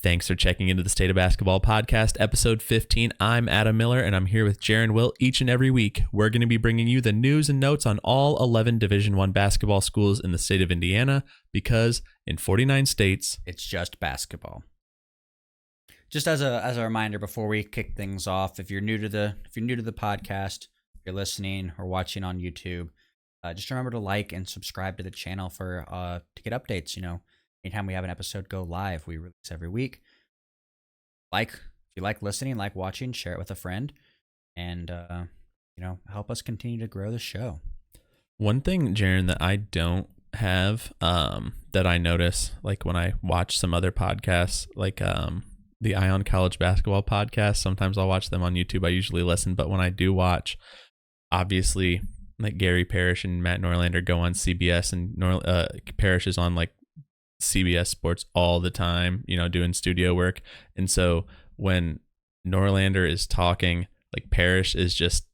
Thanks for checking into the State of Basketball podcast, episode 15. I'm Adam Miller, and I'm here with Jaren Will. Each and every week, we're going to be bringing you the news and notes on all 11 Division I basketball schools in the state of Indiana, because in 49 states, it's just basketball. Just as a reminder before we kick things off, if you're new to the podcast, if you're listening or watching on YouTube, just remember to like and subscribe to the channel for to get updates. You know, anytime we have an episode go live, we release every week. If you like listening, like watching, share it with a friend, and help us continue to grow the show. One thing, Jaren, that I don't have that I notice, like when I watch some other podcasts, like the Ion College Basketball podcast, sometimes I'll watch them on YouTube. I usually listen, but when I do watch, obviously, like Gary Parrish and Matt Norlander go on CBS, and Parrish is on like CBS Sports all the time, doing studio work. And so when Norlander is talking, like Parrish is just,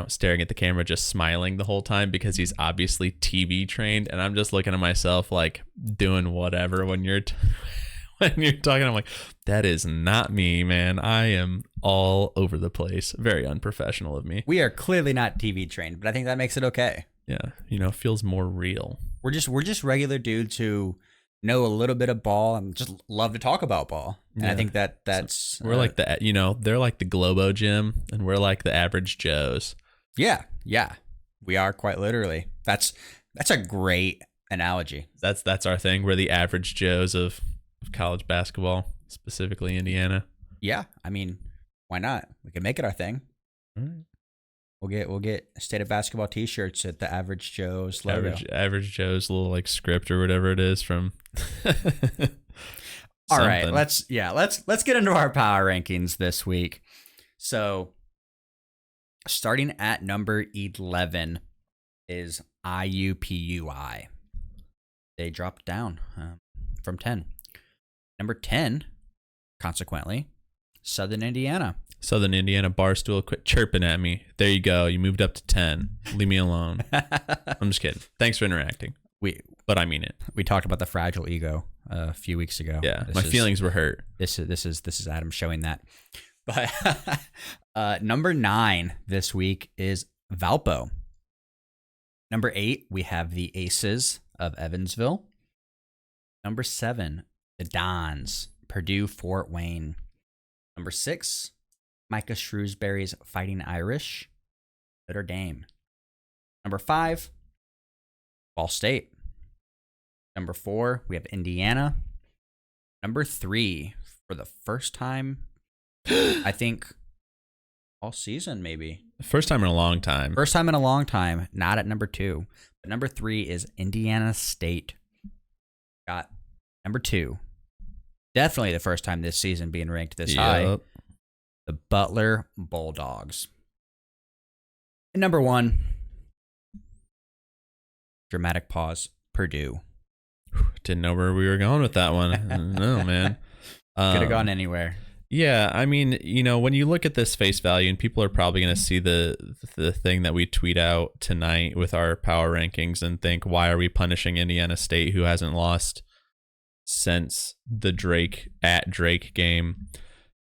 staring at the camera, just smiling the whole time because he's obviously TV trained. And I'm just looking at myself like doing whatever when you're talking. I'm like, that is not me, man. I am all over the place. Very unprofessional of me. We are clearly not TV trained, but I think that makes it okay. Yeah. Feels more real. We're just regular dudes who know a little bit of ball and just love to talk about ball. And I think that's we're like they're like the Globo Gym, and we're like the average Joes. Yeah. We are quite literally. That's a great analogy. That's our thing. We're the average Joes of college basketball, specifically Indiana. Yeah, I mean, why not? We can make it our thing. All right. We'll get State of Basketball T-shirts at the Average Joe's logo. Average Joe's little like script or whatever it is from. All right, let's get into our power rankings this week. So, starting at number 11 is IUPUI. They dropped down from 10. Number 10, consequently, Southern Indiana. Southern Indiana Barstool, quit chirping at me. There you go. You moved up to 10. Leave me alone. I'm just kidding. Thanks for interacting. But I mean it. We talked about the fragile ego a few weeks ago. Yeah, my feelings were hurt. This is Adam showing that. But number 9 this week is Valpo. Number 8, we have the Aces of Evansville. Number 7, the Dons, Purdue Fort Wayne. Number 6, Micah Shrewsbury's Fighting Irish, Notre Dame. Number 5, Ball State. Number 4, we have Indiana. Number 3, for the first time, I think, all season maybe. First time in a long time. First time in a long time, not at number 2. But number 3 is Indiana State. Got number 2. Definitely the first time this season being ranked this high. The Butler Bulldogs. And number 1, dramatic pause, Purdue. Didn't know where we were going with that one. No, man. Could have gone anywhere. Yeah, I mean, when you look at this face value, and people are probably going to see the thing that we tweet out tonight with our power rankings and think, why are we punishing Indiana State, who hasn't lost since the Drake game?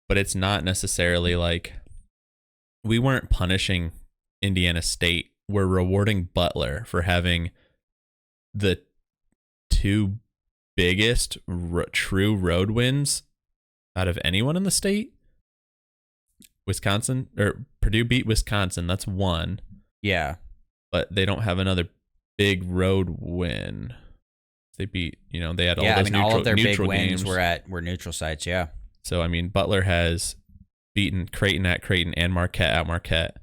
But it's not necessarily like we weren't punishing Indiana State. We're rewarding Butler for having the 2 biggest true road wins out of anyone in the state. Purdue beat Wisconsin. That's 1. Yeah. But they don't have another big road win. They beat, they had all of their big wins were neutral sites. Yeah. So, I mean, Butler has beaten Creighton at Creighton and Marquette at Marquette.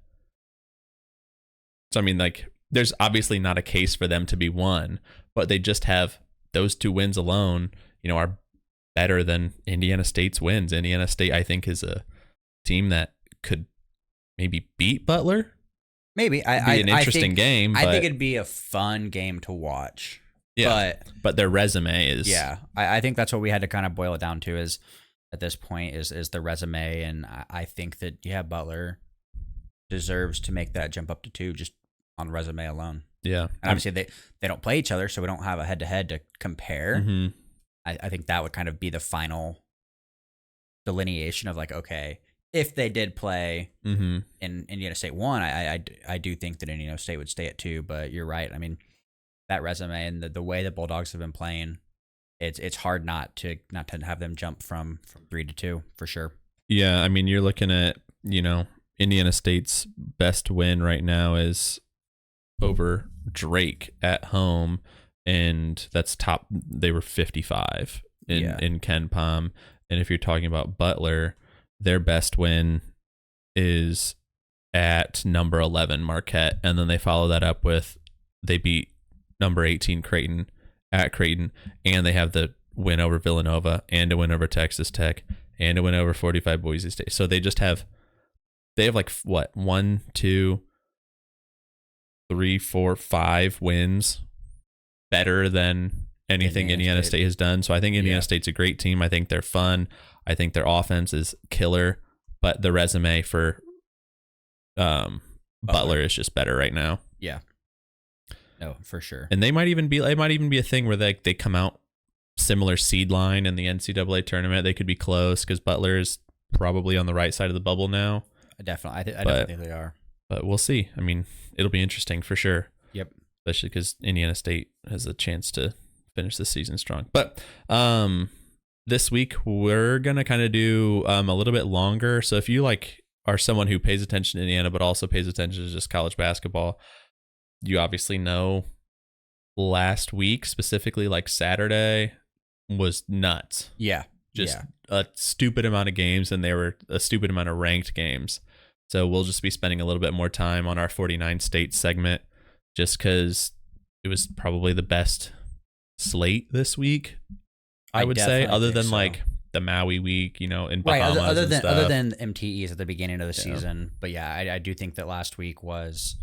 So, I mean, like, there's obviously not a case for them to be 1, but they just have those 2 wins alone, are better than Indiana State's wins. Indiana State, I think, is a team that could maybe beat Butler. Maybe. It'd be an interesting game. I think it'd be a fun game to watch. Yeah, but their resume is... Yeah, I think that's what we had to kind of boil it down to is, at this point, is the resume. And I think that, Butler deserves to make that jump up to 2 just on resume alone. Yeah. And obviously, they don't play each other, so we don't have a head-to-head to compare. Mm-hmm. I think that would kind of be the final delineation of like, okay, if they did play in Indiana State 1, I do think that Indiana State would stay at 2, but you're right. I mean, that resume and the way the Bulldogs have been playing, it's hard not to have them jump from 3 to 2 for sure. Yeah, I mean, you're looking at, Indiana State's best win right now is over Drake at home, and that's top. They were 55 in Ken Pom, and if you're talking about Butler, their best win is at number 11 Marquette, and then they follow that up with they beat number 18 Creighton at Creighton, and they have the win over Villanova and a win over Texas Tech and a win over 45 Boise State. So they have like what 1, 2, 3, 4, 5 wins better than anything Indiana State has done. So I think Indiana State's a great team. I think they're fun. I think their offense is killer, but the resume for Butler is just better right now. Yeah. No, for sure. And it might even be a thing where they come out similar seed line in the NCAA tournament. They could be close because Butler is probably on the right side of the bubble now. I definitely think they are. But we'll see. I mean, it'll be interesting for sure. Yep. Especially because Indiana State has a chance to finish the season strong. But this week we're gonna kind of do a little bit longer. So if you are someone who pays attention to Indiana but also pays attention to just college basketball, you obviously know last week, specifically Saturday, was nuts. Yeah. Just a stupid amount of games, and they were a stupid amount of ranked games. So we'll just be spending a little bit more time on our 49 state segment just because it was probably the best slate this week, I would say, other than the Maui week, in Bahamas other than and stuff. other than MTEs at the beginning of the season. But yeah, I do think that last week was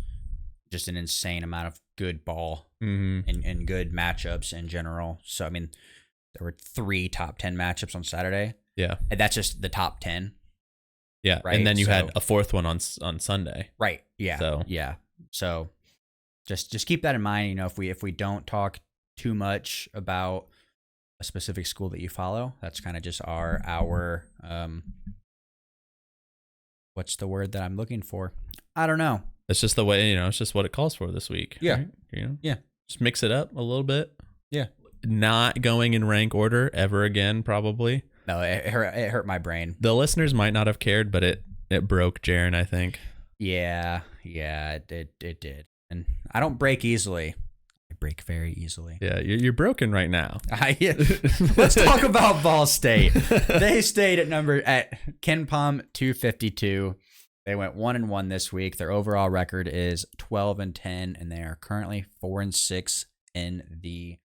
just an insane amount of good ball and good matchups in general. So, I mean, there were 3 top 10 matchups on Saturday. Yeah. And that's just the top 10. Yeah. Right? And then you had a 4th one on Sunday. Right. Yeah. So, yeah. So just keep that in mind. If we don't talk too much about a specific school that you follow, that's kind of just our what's the word that I'm looking for? I don't know. It's just the way, it's just what it calls for this week. Yeah. Right? Yeah. Just mix it up a little bit. Yeah. Not going in rank order ever again, probably. No, it hurt my brain. The listeners might not have cared, but it broke Jaren, I think. Yeah, it did. And I don't break easily. I break very easily. Yeah, you're broken right now. Let's talk about Ball State. They stayed at Ken Pom 252. They went 1-1 this week. Their overall record is 12-10, and they are currently 4-6 in the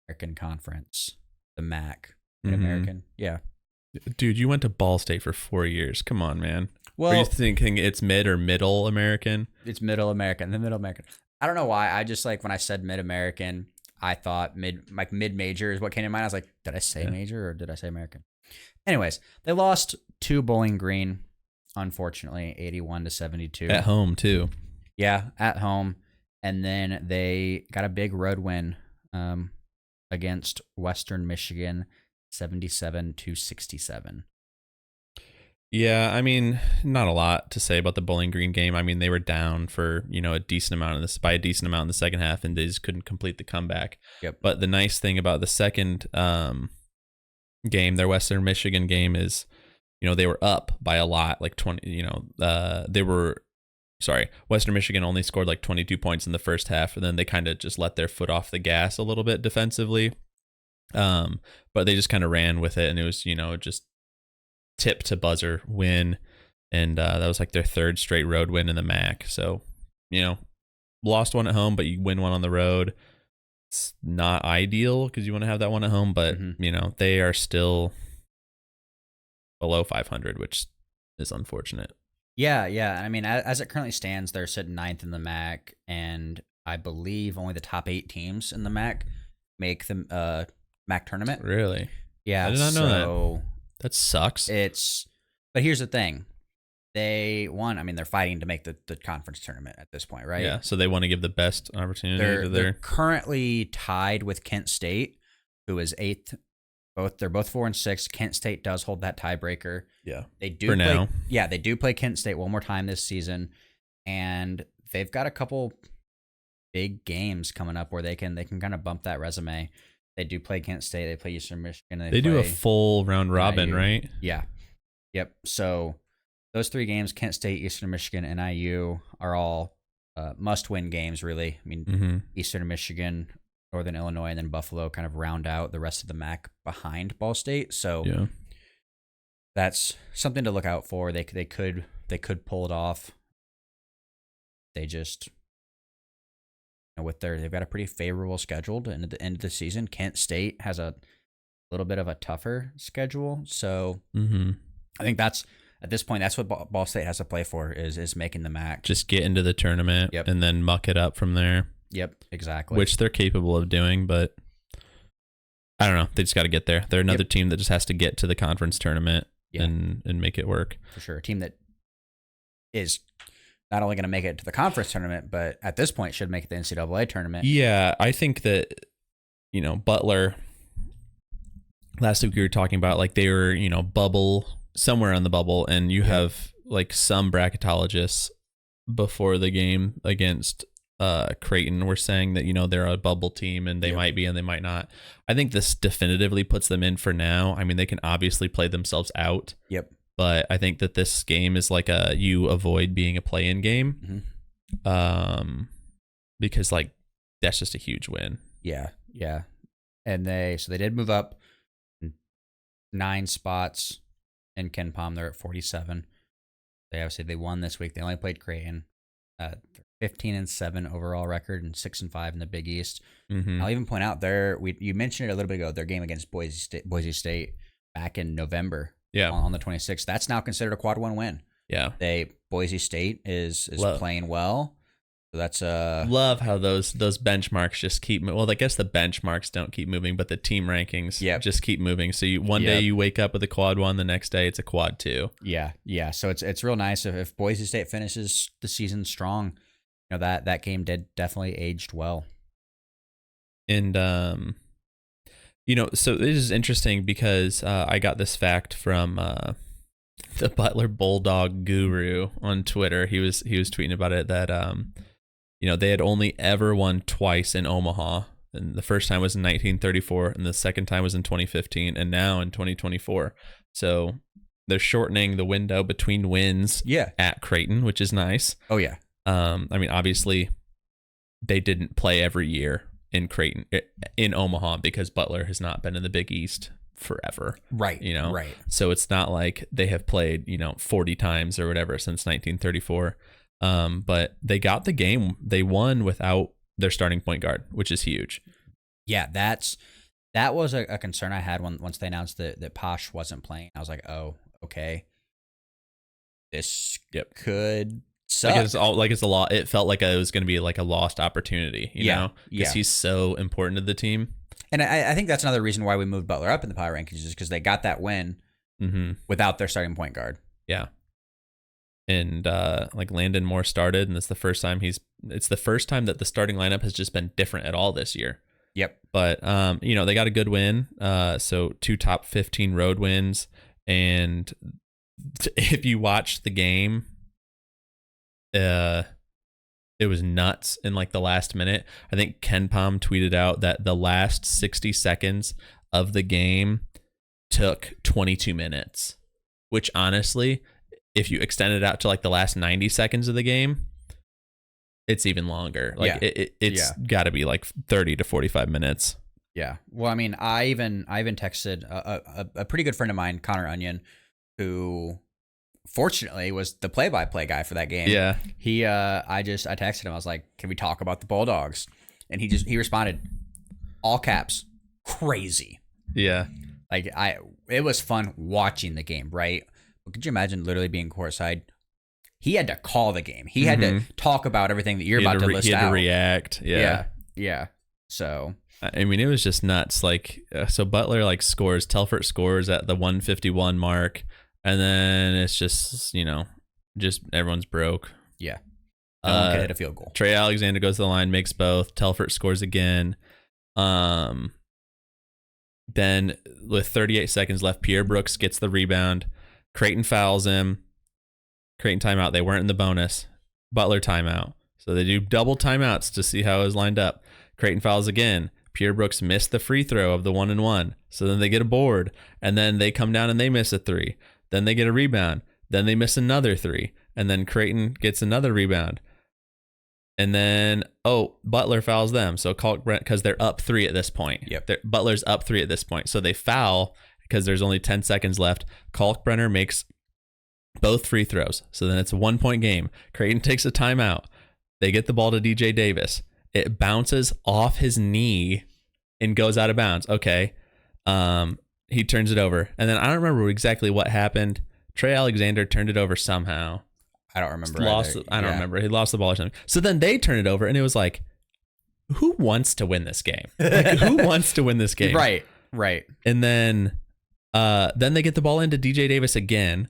American Conference, the MAC. American, yeah. Dude, you went to Ball State for 4 years. Come on, man. Well, are you thinking it's mid or middle American? It's middle American. The middle American. I don't know why. I just when I said mid American, I thought mid major is what came to mind. I was like, did I say major or did I say American? Anyways, they lost to Bowling Green, unfortunately, 81-72 at home too. Yeah, at home, and then they got a big road win against Western Michigan, 77-67. Yeah, I mean, not a lot to say about the Bowling Green game. I mean, they were down for, a decent amount in the second half, and they just couldn't complete the comeback. Yep. But the nice thing about the second game, their Western Michigan game, is, they were up by a lot, 20, Western Michigan only scored 22 points in the first half, and then they kind of just let their foot off the gas a little bit defensively. But they just kind of ran with it, and it was, just tip to buzzer win, and that was their 3rd straight road win in the MAC. So, lost one at home, but you win one on the road. It's not ideal because you want to have that one at home, but they are still below 500, which is unfortunate. Yeah. I mean, as it currently stands, they're sitting 9th in the MAC, and I believe only the top 8 teams in the MAC make the MAC tournament. Really? Yeah. I did not know that. That sucks. But here's the thing. They won. I mean, they're fighting to make the conference tournament at this point, right? Yeah, so they want to give the best opportunity to They're currently tied with Kent State, who is 8th They're both 4-6. Kent State does hold that tiebreaker. Yeah. They do For now. Yeah, they do play Kent State one more time this season, and they've got a couple big games coming up where they can kind of bump that resume. They do play Kent State. They play Eastern Michigan. They do a full round robin, NIU. right? Yeah. Yep. So those 3 games, Kent State, Eastern Michigan, and NIU, are all must-win games, really. I mean, Eastern Michigan, Northern Illinois, and then Buffalo kind of round out the rest of the MAC behind Ball State. So that's something to look out for. They could pull it off. They just, they've got a pretty favorable schedule and at the end of the season. Kent State has a little bit of a tougher schedule, so I think at this point that's what Ball State has to play for is making the MAC. Just get into the tournament and then muck it up from there. Yep, exactly. Which they're capable of doing, but I don't know. They just got to get there. They're another team that just has to get to the conference tournament and make it work. For sure. A team that is not only going to make it to the conference tournament, but at this point should make it the NCAA tournament. Yeah, I think that, Butler, last week we were talking about, like, they were, bubble, somewhere on the bubble, and you have, like, some bracketologists before the game against Creighton were saying that, they're a bubble team and they might be and they might not. I think this definitively puts them in for now. I mean, they can obviously play themselves out. Yep. But I think that this game is like you avoid being a play-in game. Because, like, that's just a huge win. Yeah. And they did move up 9 spots in Ken Palm. They're at 47. They won this week. They only played Creighton. 15-7 overall record and 6-5 in the Big East. I'll even point out you mentioned it a little bit ago, their game against Boise State back in November. On the 26th. That's now considered a quad 1 win. Yeah. Boise State is playing well. So that's love how those benchmarks just keep well, I guess the benchmarks don't keep moving, but the team rankings just keep moving. So one day you wake up with a quad 1, the next day it's a quad 2. Yeah. So it's real nice if Boise State finishes the season strong. That game did definitely aged well. And so this is interesting because I got this fact from the Butler Bulldog guru on Twitter. He was tweeting about it that they had only ever won twice in Omaha, and the first time was in 1934, and the second time was in 2015, and now in 2024. So they're shortening the window between wins at Creighton, which is nice. Oh yeah. I mean, obviously, they didn't play every year in Creighton, in Omaha, because Butler has not been in the Big East forever. Right. Right. So it's not like they have played, 40 times or whatever since 1934. But they got the game. They won without their starting point guard, which is huge. Yeah, that was a concern I had once they announced that Posh wasn't playing. I was like, oh, okay. This could suck. It's a lot. It felt like it was going to be like a lost opportunity, you know, because he's so important to the team. And I think that's another reason why we moved Butler up in the power rankings is because they got that win without their starting point guard. Yeah. And Landon Moore started, and it's the first time that the starting lineup has just been different at all this year. Yep. But they got a good win. So 2 top 15 road wins, and if you watch the game, it was nuts in like the last minute. I think Ken Palm tweeted out that the last 60 seconds of the game took 22 minutes, which honestly, if you extend it out to like the last 90 seconds of the game, it's even longer. Like it's got to be like 30 to 45 minutes. Yeah. Well, I mean, I even texted a pretty good friend of mine, Connor Onion, who fortunately was the play-by-play guy for that game. Yeah. I texted him. I was like, "Can we talk about the Bulldogs?" And he responded, all caps, crazy. Yeah. Like it was fun watching the game, right? But could you imagine literally being courtside? He had to call the game. He had to talk about everything that you're about to list out. He had to react. Yeah. Yeah. So I mean, it was just nuts. Like, so Butler Telfort scores at the 151 mark, and then it's just, just everyone's broke. Yeah. No one could hit a field goal. Trey Alexander goes to the line, makes both. Telfort scores again. Then with 38 seconds left, Pierre Brooks gets the rebound. Creighton fouls him. Creighton timeout. They weren't in the bonus. Butler timeout. So they do double timeouts to see how it was lined up. Creighton fouls again. Pierre Brooks missed the free throw of the 1-and-1. So then they get a board. And then they come down and they miss a 3. Then they get a rebound. Then they miss another 3. And then Creighton gets another rebound. And then, Butler fouls them. So Kalkbrenner, because they're up 3 at this point. Yep. Butler's up 3 at this point. So they foul because there's only 10 seconds left. Kalkbrenner makes both free throws. So then it's a 1-point game. Creighton takes a timeout. They get the ball to DJ Davis. It bounces off his knee and goes out of bounds. Okay. He turns it over. And then I don't remember exactly what happened. Trey Alexander turned it over somehow. I don't remember. I don't remember. He lost the ball or something. So then they turn it over, and it was like, who wants to win this game? Like, who wants to win this game? Right. And then they get the ball into DJ Davis again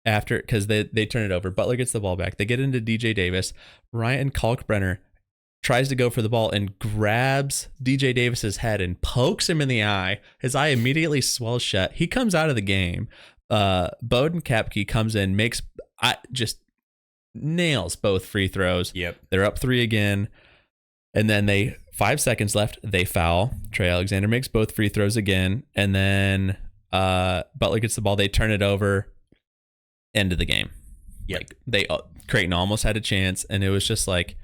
after, because they turn it over. Butler gets the ball back. They get into DJ Davis. Ryan Kalkbrenner tries to go for the ball and grabs DJ Davis's head and pokes him in the eye. His eye immediately swells shut. He comes out of the game. Bowden Kapke comes in, just nails both free throws. Yep. They're up 3 again. And then 5 seconds left, they foul. Trey Alexander makes both free throws again. And then Butler gets the ball. They turn it over. End of the game. Yep. Like Creighton almost had a chance, and it was just like,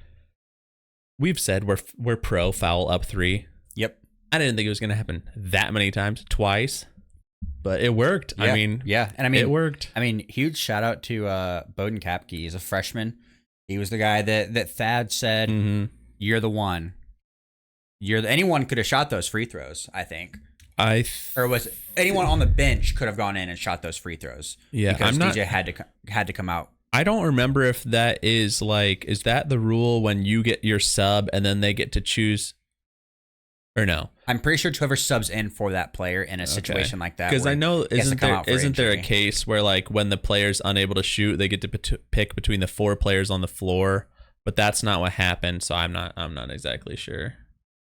we've said we're pro foul up 3. Yep. I didn't think it was going to happen that many times, twice, but it worked. Yeah. And it worked. Huge shout out to Bowden Kapke. He's a freshman. He was the guy that Thad said, You're the one. Anyone could have shot those free throws, I think. Or was anyone on the bench could have gone in and shot those free throws. Yeah, because DJ had to come out. I don't remember if that is that the rule when you get your sub and then they get to choose, or no? I'm pretty sure whoever subs in for that player in a situation like that. Because I know isn't there a case where like when the player's unable to shoot, they get to pick between the 4 players on the floor, but that's not what happened. So I'm not exactly sure.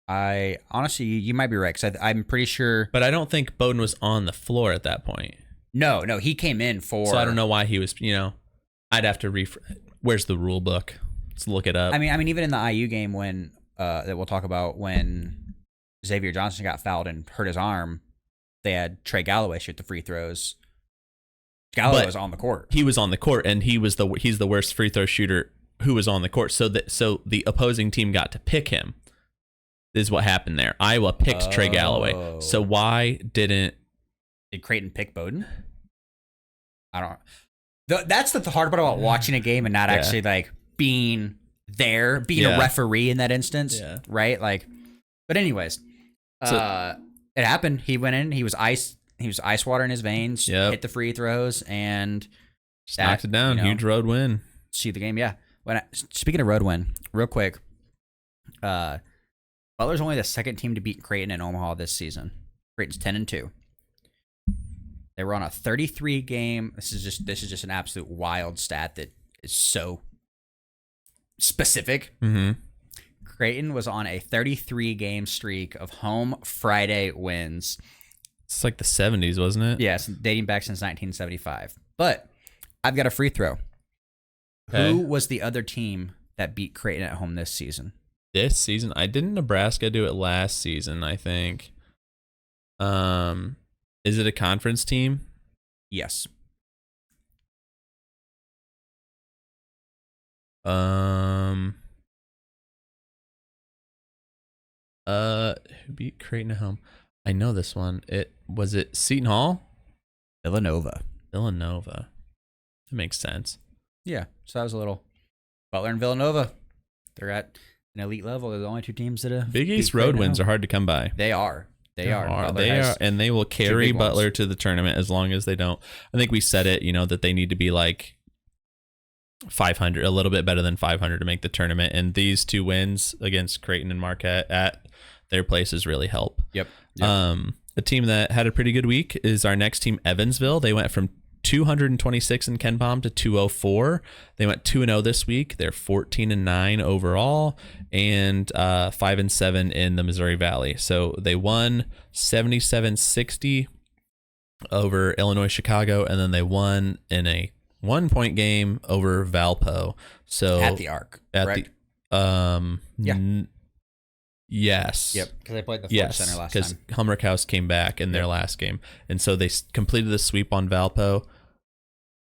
I honestly, you might be right, because I'm pretty sure. But I don't think Bowden was on the floor at that point. No, he came in for. So I don't know why he was. I'd have to where's the rule book? Let's look it up. I mean, even in the IU game when that we'll talk about, when Xavier Johnson got fouled and hurt his arm, they had Trey Galloway shoot the free throws. Galloway was on the court. He was on the court, and he's the worst free throw shooter who was on the court. So the opposing team got to pick him. This is what happened there. Iowa picked Trey Galloway. So why did Creighton pick Bowden? I don't know. That's the hard part about watching a game and not actually like being there, being a referee in that instance, right? Like, but anyways, it happened. He went in. He was ice water in his veins. Hit the free throws and just knocked it down. Huge road win. See the game, yeah. Speaking of road win, real quick, Butler's only the second team to beat Creighton in Omaha this season. Creighton's 10-2. They were on a 33 game. This is just an absolute wild stat that is so specific. Mm-hmm. Creighton was on a 33 game streak of home Friday wins. It's like the 70s, wasn't it? Yes, dating back since 1975. But I've got a free throw. Okay. Who was the other team that beat Creighton at home this season? This season? Didn't Nebraska do it last season, I think. Is it a conference team? Yes. Who beat Creighton at home? I know this one. Was it Seton Hall? Villanova. That makes sense. Yeah. So that was a little Butler and Villanova. They're at an elite level. They're the only 2 teams that have Big East road wins are hard to come by. They are. They are, and they will carry Butler to the tournament as long as they don't. I think we said it, that they need to be like 500, a little bit better than 500 to make the tournament. And these 2 wins against Creighton and Marquette at their places really help. Yep. A team that had a pretty good week is our next team, Evansville. They went from 226 in Ken Palm to 204. They went 2-0 this week. They're 14-9 overall and 5-7 in the Missouri Valley. So they won 77-60 over Illinois Chicago, and then they won in a 1-point game over Valpo. So at the Arc, correct? Yes. Yep. Because they played the Ford Center last time. Because Hummerkaus came back in their last game, and so they completed the sweep on Valpo.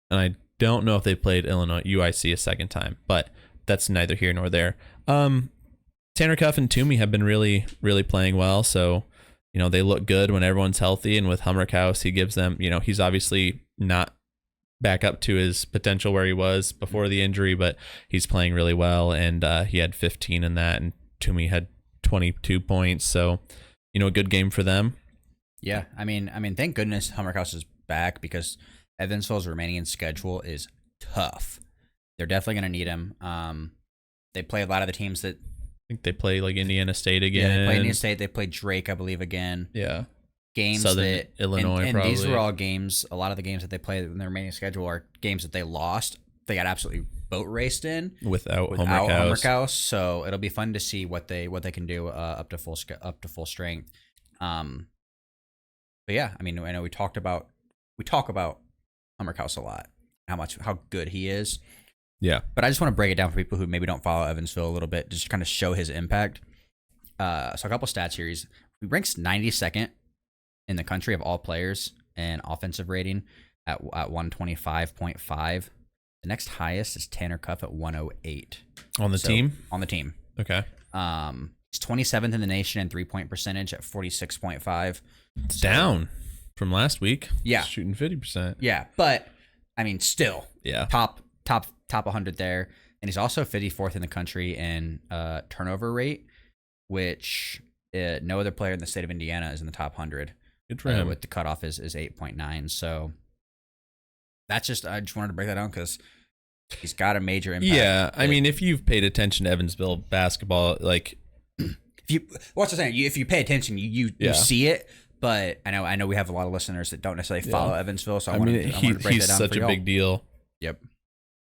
And I don't know if they played Illinois UIC a second time, but that's neither here nor there. Tanner Cuff and Toomey have been really, really playing well. So, they look good when everyone's healthy. And with Hummerkaus, he gives them, he's obviously not back up to his potential where he was before the injury, but he's playing really well. And he had 15 in that, and Toomey had 22 points. So, a good game for them. Yeah. I mean, thank goodness Hummerkaus is back, because Evansville's remaining schedule is tough. They're definitely going to need him. They play a lot of the teams that... I think they play like Indiana State again. Yeah, they play Indiana State. They play Drake, I believe, again. Yeah. Games Southern that... Illinois, and probably. These were all games, a lot of the games that they play in their remaining schedule are games that they lost. They got absolutely boat raced in. Without Hummerkaus. So it'll be fun to see what they can do up to full strength. But yeah, I know we talk about Hummerkaus a lot, how good he is. Yeah. But I just want to break it down for people who maybe don't follow Evansville a little bit, just to kind of show his impact. So a couple stats here. He ranks 92nd in the country of all players in offensive rating at 125.5. The next highest is Tanner Cuff at 108. On the team? On the team. Okay. He's 27th in the nation in 3-point percentage at 46.5. It's down from last week. Yeah. Shooting 50%. Yeah, but still. Yeah. Top 100 there. And he's also 54th in the country in turnover rate, which no other player in the state of Indiana is in the top 100. Good for him. With the cutoff is 8.9. So that's I just wanted to break that down because he's got a major impact. Yeah, if you've paid attention to Evansville basketball, like if you pay attention, you see it. But I know we have a lot of listeners that don't necessarily follow Evansville, so I wanted to break that down. He's such a big deal. Yep.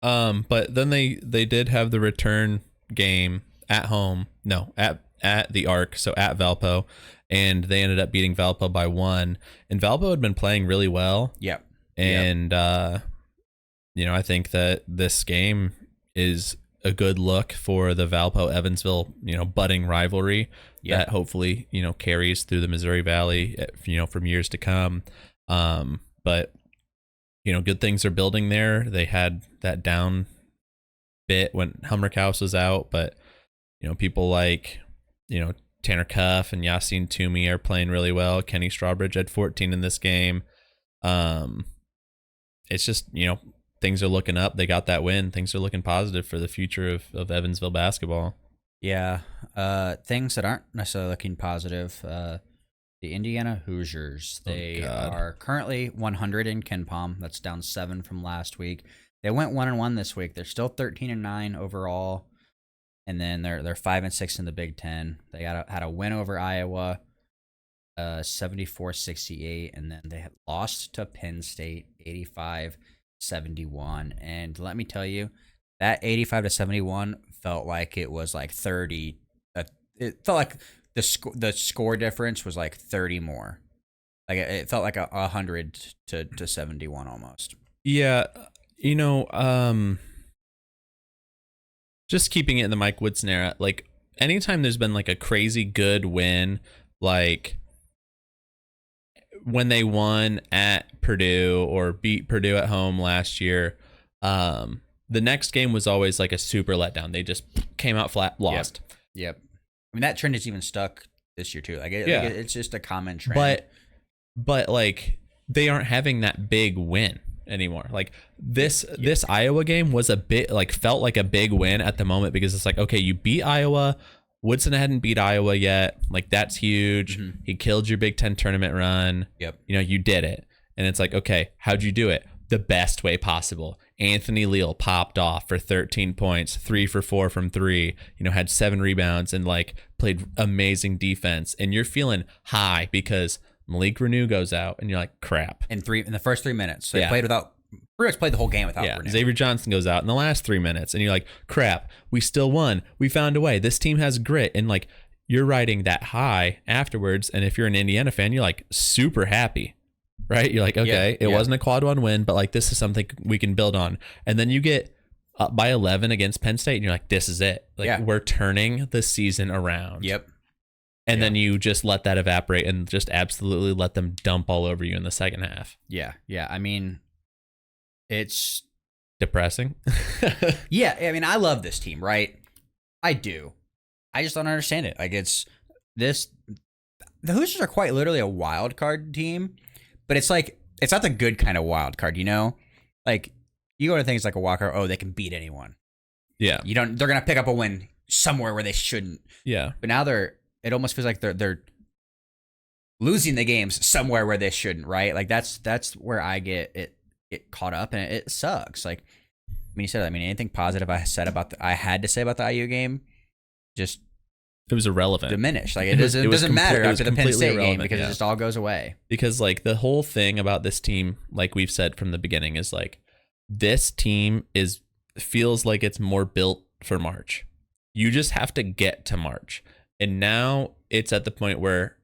But then they did have the return game at home. No, at the Arc, so at Valpo, and they ended up beating Valpo by 1. And Valpo had been playing really well. Yep. And I think that this game is a good look for the Valpo Evansville, budding rivalry that hopefully, carries through the Missouri Valley, from years to come. But good things are building there. They had that down bit when Hummerkaus was out, but people like Tanner Cuff and Yassine Toomey are playing really well. Kenny Strawbridge had 14 in this game. It's just things are looking up. They got that win. Things are looking positive for the future of Evansville basketball. Yeah. Things that aren't necessarily looking positive. The Indiana Hoosiers. They are currently 100 in Ken Palm. That's down 7 from last week. They went 1-1 this week. They're still 13-9 overall. And then they're 5-6 in the Big Ten. They had a win over Iowa, 74-68, and then they had lost to Penn State, 85-71. And let me tell you, that 85-71 felt like it was like 30. It felt like the score difference was like 30 more. Like it felt like 100 to 71 almost. Yeah, just keeping it in the Mike Woodson era, like anytime there's been like a crazy good win, like when they won at Purdue or beat Purdue at home last year, the next game was always like a super letdown. They just came out flat, lost. Yep. That trend is even stuck this year too. It's just a common trend. But like they aren't having that big win anymore. Like this Iowa game was a bit like felt like a big win at the moment because it's like, okay, you beat Iowa. Woodson hadn't beat Iowa yet. Like that's huge. Mm-hmm. He killed your Big Ten tournament run. Yep. You did it. And it's like, okay, how'd you do it? The best way possible. Anthony Leal popped off for 13 points, 3 for 4 from 3, had 7 rebounds and like played amazing defense. And you're feeling high because Malik Renew goes out, and you're like, crap. In the first 3 minutes. So they pretty much played the whole game without Renew. Xavier Johnson goes out in the last 3 minutes, and you're like, crap, we still won. We found a way. This team has grit. And like, you're riding that high afterwards. And if you're an Indiana fan, you're like super happy, right? You're like, okay, it wasn't a quad one win, but like, this is something we can build on. And then you get up by 11 against Penn State, and you're like, this is it. Like, we're turning the season around. Yep. And then you just let that evaporate and just absolutely let them dump all over you in the second half. Yeah. Yeah. I mean, it's depressing. Yeah. I mean, I love this team, right? I do. I just don't understand it. Like, the Hoosiers are quite literally a wild card team, but it's like, it's not the good kind of wild card, you know? Like, you go to things like a wild card, they can beat anyone. Yeah. They're going to pick up a win somewhere where they shouldn't. Yeah. But now it almost feels like they're losing the games somewhere where they shouldn't, right? Like, that's where I get caught up, and it sucks. Like, I mean, you said, anything positive I had to say about the IU game, just it was irrelevant, diminished. Like, it doesn't matter after the Penn State game because it just all goes away. Because like the whole thing about this team, like we've said from the beginning, is like this team feels like it's more built for March. You just have to get to March, and now it's at the point where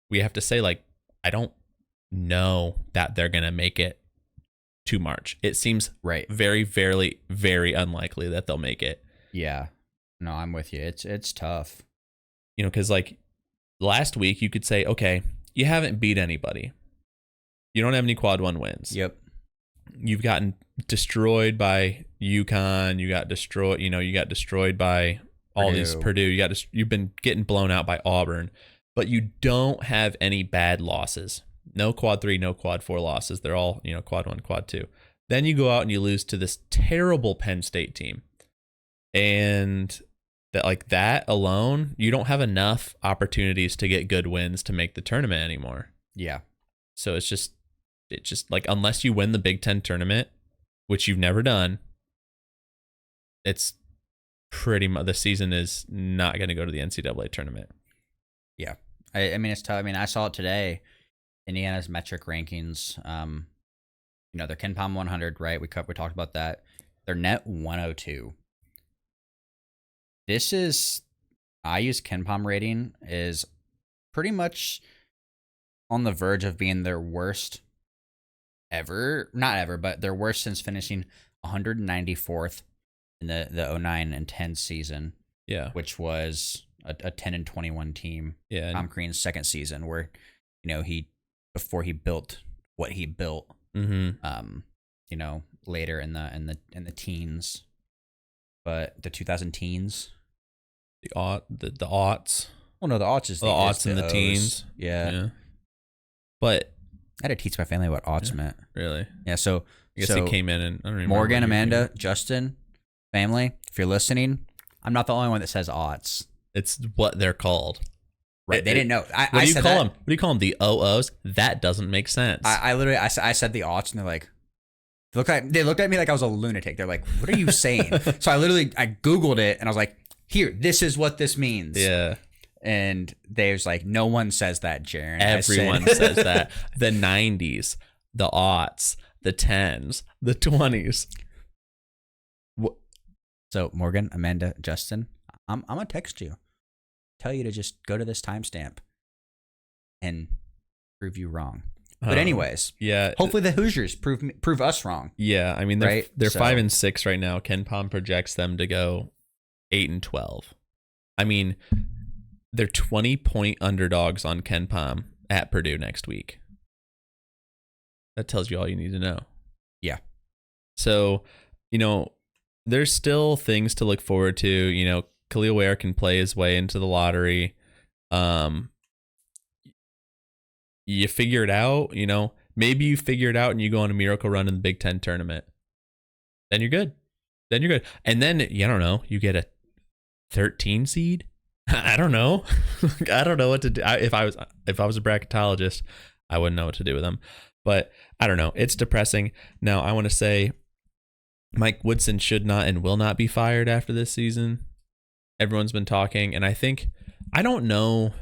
we have to say, like, I don't know that they're gonna make it to March. It seems very, very, very unlikely that they'll make it. Yeah. No, I'm with you. It's tough. You know, because like last week you could say, okay, you haven't beat anybody. You don't have any quad one wins. Yep. You've gotten destroyed by UConn. You got destroyed by all these Purdue. You've been getting blown out by Auburn, but you don't have any bad losses. No quad 3, no quad 4 losses. They're all, quad 1, quad 2. Then you go out and you lose to this terrible Penn State team. And that alone, you don't have enough opportunities to get good wins to make the tournament anymore. Yeah. So it's just like, unless you win the Big Ten tournament, which you've never done, it's pretty much, the season is not going to go to the NCAA tournament. Yeah. I mean, it's tough. I mean, I saw it today. Indiana's metric rankings, their KenPom 100, right? We talked about that. Their net 102. IU's KenPom rating is pretty much on the verge of being their worst ever. Not ever, but their worst since finishing 194th in the 09 and 10 season. Yeah. Which was a 10 and 21 team. Yeah. Tom Crean's second season, where, before he built what he built, later in the teens, but the 2000 teens, the aughts. Well, no, the aughts is the aughts and the O's. teens. Yeah. But I had to teach my family what aughts meant. Really? Yeah. So I guess it came in, and I don't remember. Morgan, Amanda, Justin, family, if you're listening, I'm not the only one that says aughts. It's what they're called. Right. They didn't know. What do you call them? What do you call them? The OOs? That doesn't make sense. I literally said the aughts, and they're like, they looked at me like I was a lunatic. They're like, what are you saying? So I Googled it, and I was like, here, this is what this means. Yeah. And they was like, no one says that, Jaren. Everyone says that. The 90s, the aughts, the 10s, the 20s. So Morgan, Amanda, Justin, I'm gonna text you, tell you to just go to this timestamp and prove you wrong. But anyways, yeah. Hopefully the Hoosiers prove us wrong. Yeah, I mean they're 5-6 right now. KenPom projects them to go 8-12. I mean, they're 20-point underdogs on KenPom at Purdue next week. That tells you all you need to know. Yeah. So, there's still things to look forward to. Khalil Ware can play his way into the lottery. You figure it out, maybe you figure it out and you go on a miracle run in the Big Ten tournament. Then you're good. And then, I don't know, you get a 13 seed. I don't know. I don't know what to do. If I was a bracketologist, I wouldn't know what to do with them. But I don't know. It's depressing. Now, I want to say Mike Woodson should not and will not be fired after this season. Everyone's been talking, and I don't know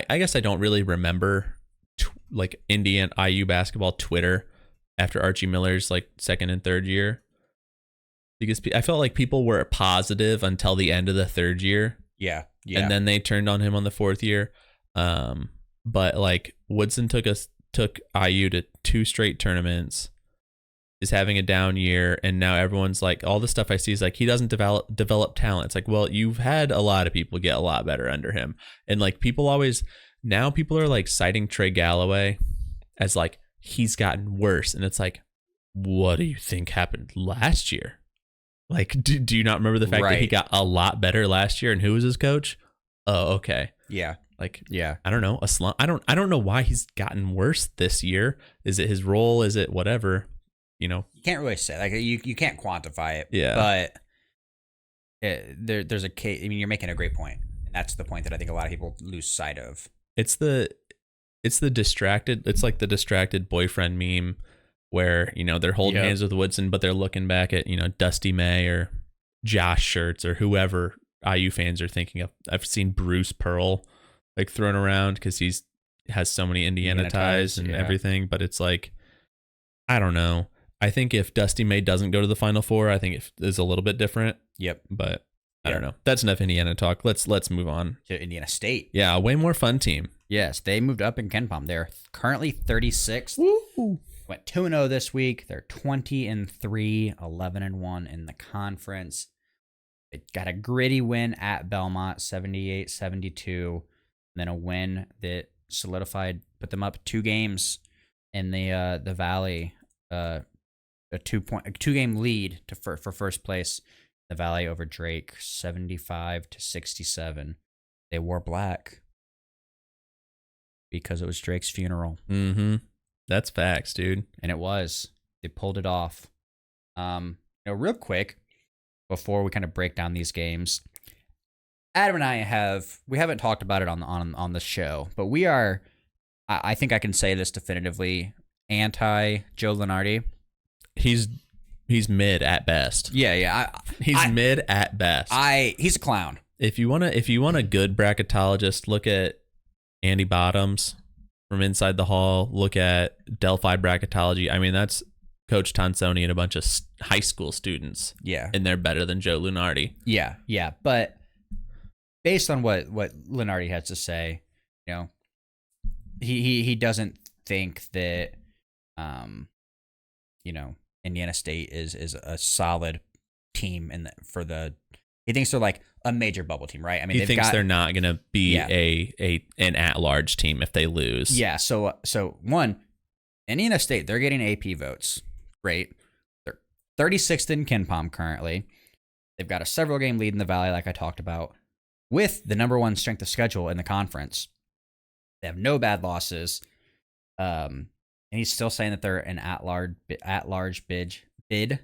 I guess I don't really remember like Indiana IU basketball Twitter after Archie Miller's like second and third year, because I felt like people were positive until the end of the third year. Yeah. And then they turned on him on the fourth year. But like Woodson took IU to 2 straight tournaments, is having a down year, and now everyone's like, all the stuff I see is like, he doesn't develop talent. It's like, well, you've had a lot of people get a lot better under him. And like people are like citing Trey Galloway as like, he's gotten worse. And it's like, what do you think happened last year? Like, do you not remember the fact that he got a lot better last year, and who was his coach? Oh, okay. Yeah. Like, yeah. I don't know. I don't know why he's gotten worse this year. Is it his role? Is it whatever? You know, you can't really say, like, you can't quantify it. Yeah. But there's a case. I mean, you're making a great point. And that's the point that I think a lot of people lose sight of. It's the distracted. It's like the distracted boyfriend meme where, you know, they're holding hands with Woodson, but they're looking back at, you know, Dusty May or Josh Schertz or whoever IU fans are thinking of. I've seen Bruce Pearl like thrown around because has so many Indiana ties and everything, but it's like, I don't know. I think if Dusty May doesn't go to the Final Four, I think it is a little bit different. Yep. But I don't know. That's enough Indiana talk. Let's move on to Indiana State. Yeah, a way more fun team. Yes, they moved up in KenPom. They're currently 36th. Woo! Went 2-0 this week. They're 20-3, 11-1 in the conference. They got a gritty win at Belmont, 78-72. Then a win that put them up 2 games in the Valley. A 2-game lead for first place. The Valley over Drake, 75-67. They wore black because it was Drake's funeral. Mm-hmm. That's facts, dude. And it was. They pulled it off. Real quick, before we kind of break down these games, Adam and I we haven't talked about it on the show, but we are, I think I can say this definitively, anti Joe Lunardi. He's mid at best. Yeah. He's mid at best. He's a clown. If you want a good bracketologist, look at Andy Bottoms from Inside the Hall. Look at Delphi Bracketology. I mean, that's Coach Tonsoni and a bunch of high school students. Yeah. And they're better than Joe Lunardi. Yeah. But based on what Lunardi has to say, you know, he doesn't think that, Indiana State is a solid team he thinks they're like a major bubble team, right? I mean, he thinks they're not going to be an at-large team if they lose. Yeah. So one, Indiana State, they're getting AP votes. Great. They're 36th in KenPom currently. They've got a several game lead in the Valley, like I talked about, with the number 1 strength of schedule in the conference. They have no bad losses. And he's still saying that they're an at-large bid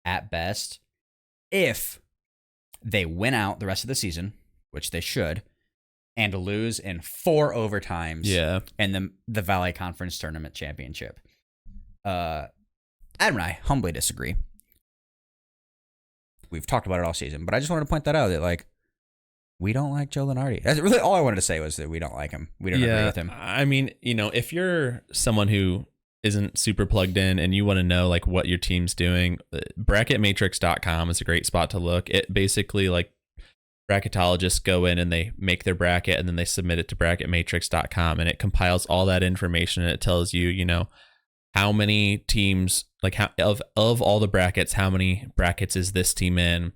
at best. If they win out the rest of the season, which they should, and lose in 4 overtimes in the Valley Conference Tournament Championship. Adam and I humbly disagree. We've talked about it all season, but I just wanted to point that out, that like, we don't like Joe Lunardi. That's really all I wanted to say, was that we don't like him. We don't agree with him. I mean, if you're someone who isn't super plugged in and you want to know like what your team's doing, bracketmatrix.com is a great spot to look. It basically, like, bracketologists go in and they make their bracket and then they submit it to bracketmatrix.com, and it compiles all that information, and it tells you, how many teams, like, how of all the brackets, how many brackets is this team in,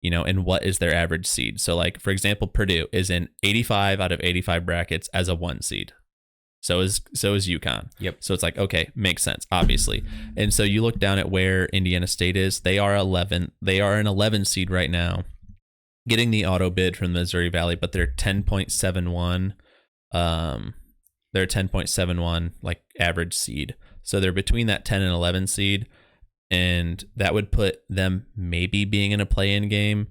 and what is their average seed. So, like, for example, Purdue is in 85 out of 85 brackets as a 1 seed. So is UConn. Yep. So it's like, okay, makes sense, obviously. And so you look down at where Indiana State is. They are 11. They are an 11 seed right now, getting the auto bid from the Missouri Valley, but they're 10.71. They're 10.71 like average seed. So they're between that 10 and 11 seed. And that would put them maybe being in a play-in game.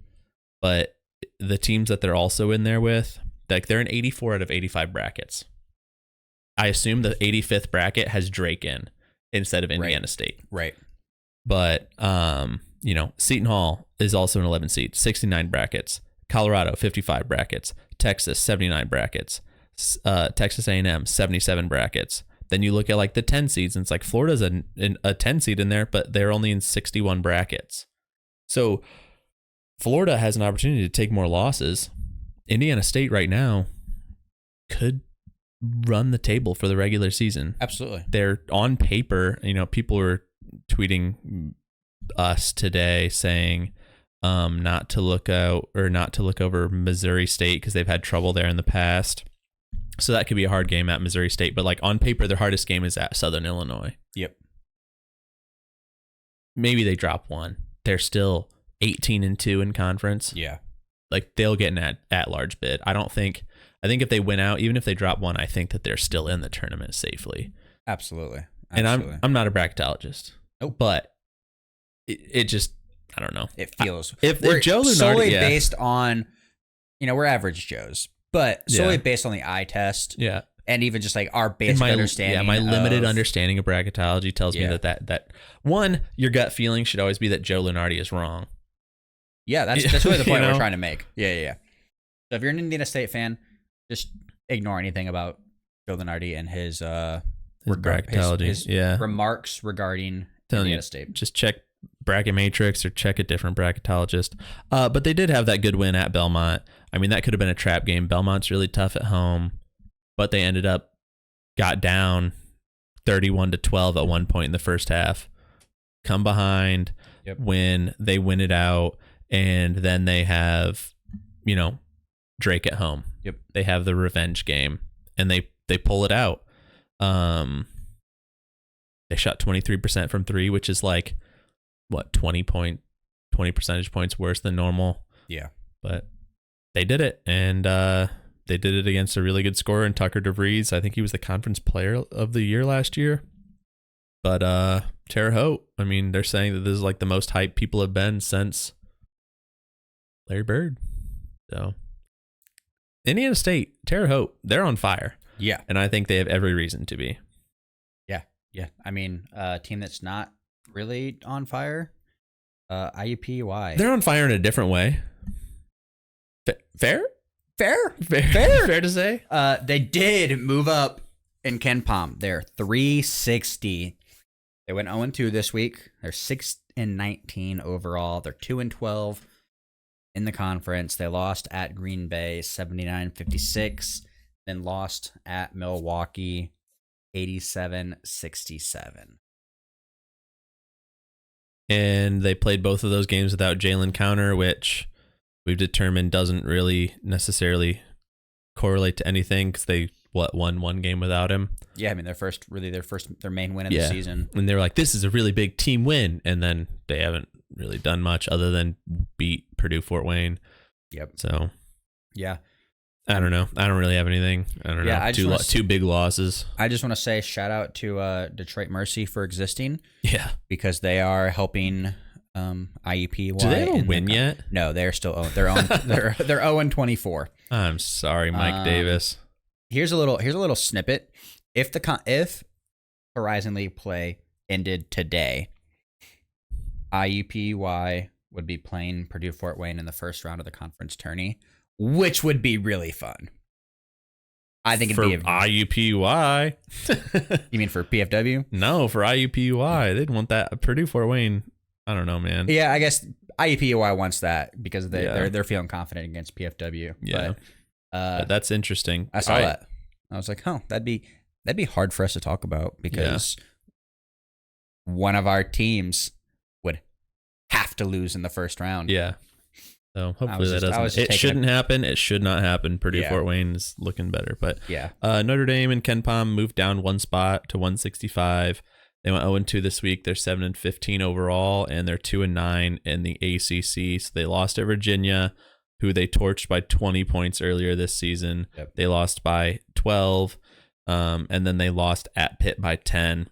But the teams that they're also in there with, like, they're in 84 out of 85 brackets. I assume the 85th bracket has Drake in instead of Indiana State. Right. But, Seton Hall is also an 11 seed, 69 brackets. Colorado, 55 brackets. Texas, 79 brackets. Texas A&M, 77 brackets. Then you look at like the 10 seeds, and it's like Florida's a 10 seed in there, but they're only in 61 brackets. So Florida has an opportunity to take more losses. Indiana State right now could run the table for the regular season. Absolutely. They're on paper, people were tweeting us today saying not to look over Missouri State because they've had trouble there in the past. So that could be a hard game at Missouri State, but like on paper, their hardest game is at Southern Illinois. Yep. Maybe they drop one. They're still 18-2 in conference. Yeah. Like they'll get an at-large bid. I think if they win out, even if they drop one, I think that they're still in the tournament safely. Absolutely. And I'm not a bracketologist. Nope. But it just, I don't know. It feels if Joe Lunardi, solely based on, we're average Joes, but solely based on the eye test. Yeah. And even just like our basic understanding. Yeah, my limited understanding of bracketology tells me that one, your gut feeling should always be that Joe Lunardi is wrong. Yeah, that's really the point we're trying to make. Yeah. So if you're an Indiana State fan, just ignore anything about Joe Lunardi and his bracketology. His remarks regarding Indiana State. Just check Bracket Matrix or check a different bracketologist. But they did have that good win at Belmont. I mean, that could have been a trap game. Belmont's really tough at home, but they got down 31-12 at one point in the first half. Come behind, win it out, and then they have, Drake at home. Yep. They have the revenge game, and they pull it out. They shot 23% from three, which is like, what, 20 percentage points worse than normal. Yeah. But they did it, and they did it against a really good scorer in Tucker DeVries. I think he was the conference player of the year last year. But Terre Haute, I mean, they're saying that this is like the most hyped people have been since Larry Bird. So Indiana State, Terre Haute, they're on fire. Yeah. And I think they have every reason to be. Yeah. I mean, a team that's not really on fire, IUPUI. They're on fire in a different way. Fair to say. They did move up in Ken Palm. They're 360. They went 0-2 this week. They're 6-19 overall. They're 2-12 in the conference. They lost at Green Bay 79-56, then lost at Milwaukee 87-67. And they played both of those games without Jalen Counter, which we've determined doesn't really necessarily correlate to anything because they won one game without him. Yeah, I mean their main win of the season. And they were like, this is a really big team win, and then they haven't really done much other than beat Purdue Fort Wayne. Yep. So yeah. I don't know. I don't really have anything. I don't know. Two big losses. I just want to say shout out to Detroit Mercy for existing. Yeah. Because they are helping IUPUI. Do they have a win yet? No, they're still they're 0-24. I'm sorry, Mike Davis. Here's a little snippet. If Horizon League play ended today, IUPUI would be playing Purdue Fort Wayne in the first round of the conference tourney, which would be really fun. I think it'd be IUPUI. You mean for PFW? No, for IUPUI. They'd want that. Purdue Fort Wayne. I don't know, man. Yeah, I guess IUPUI wants that because they're feeling confident against PFW. Yeah, but that's interesting. I saw that. I was like, that'd be hard for us to talk about because one of our teams would have to lose in the first round. Yeah. So hopefully that doesn't. It shouldn't happen. It should not happen. Purdue Fort Wayne is looking better, but Notre Dame and Ken Palm moved down one spot to 165. They went 0-2 this week. They're 7-15 overall, and they're 2-9 in the ACC. So they lost at Virginia, who they torched by 20 points earlier this season. Yep. They lost by 12, and then they lost at Pitt by 10.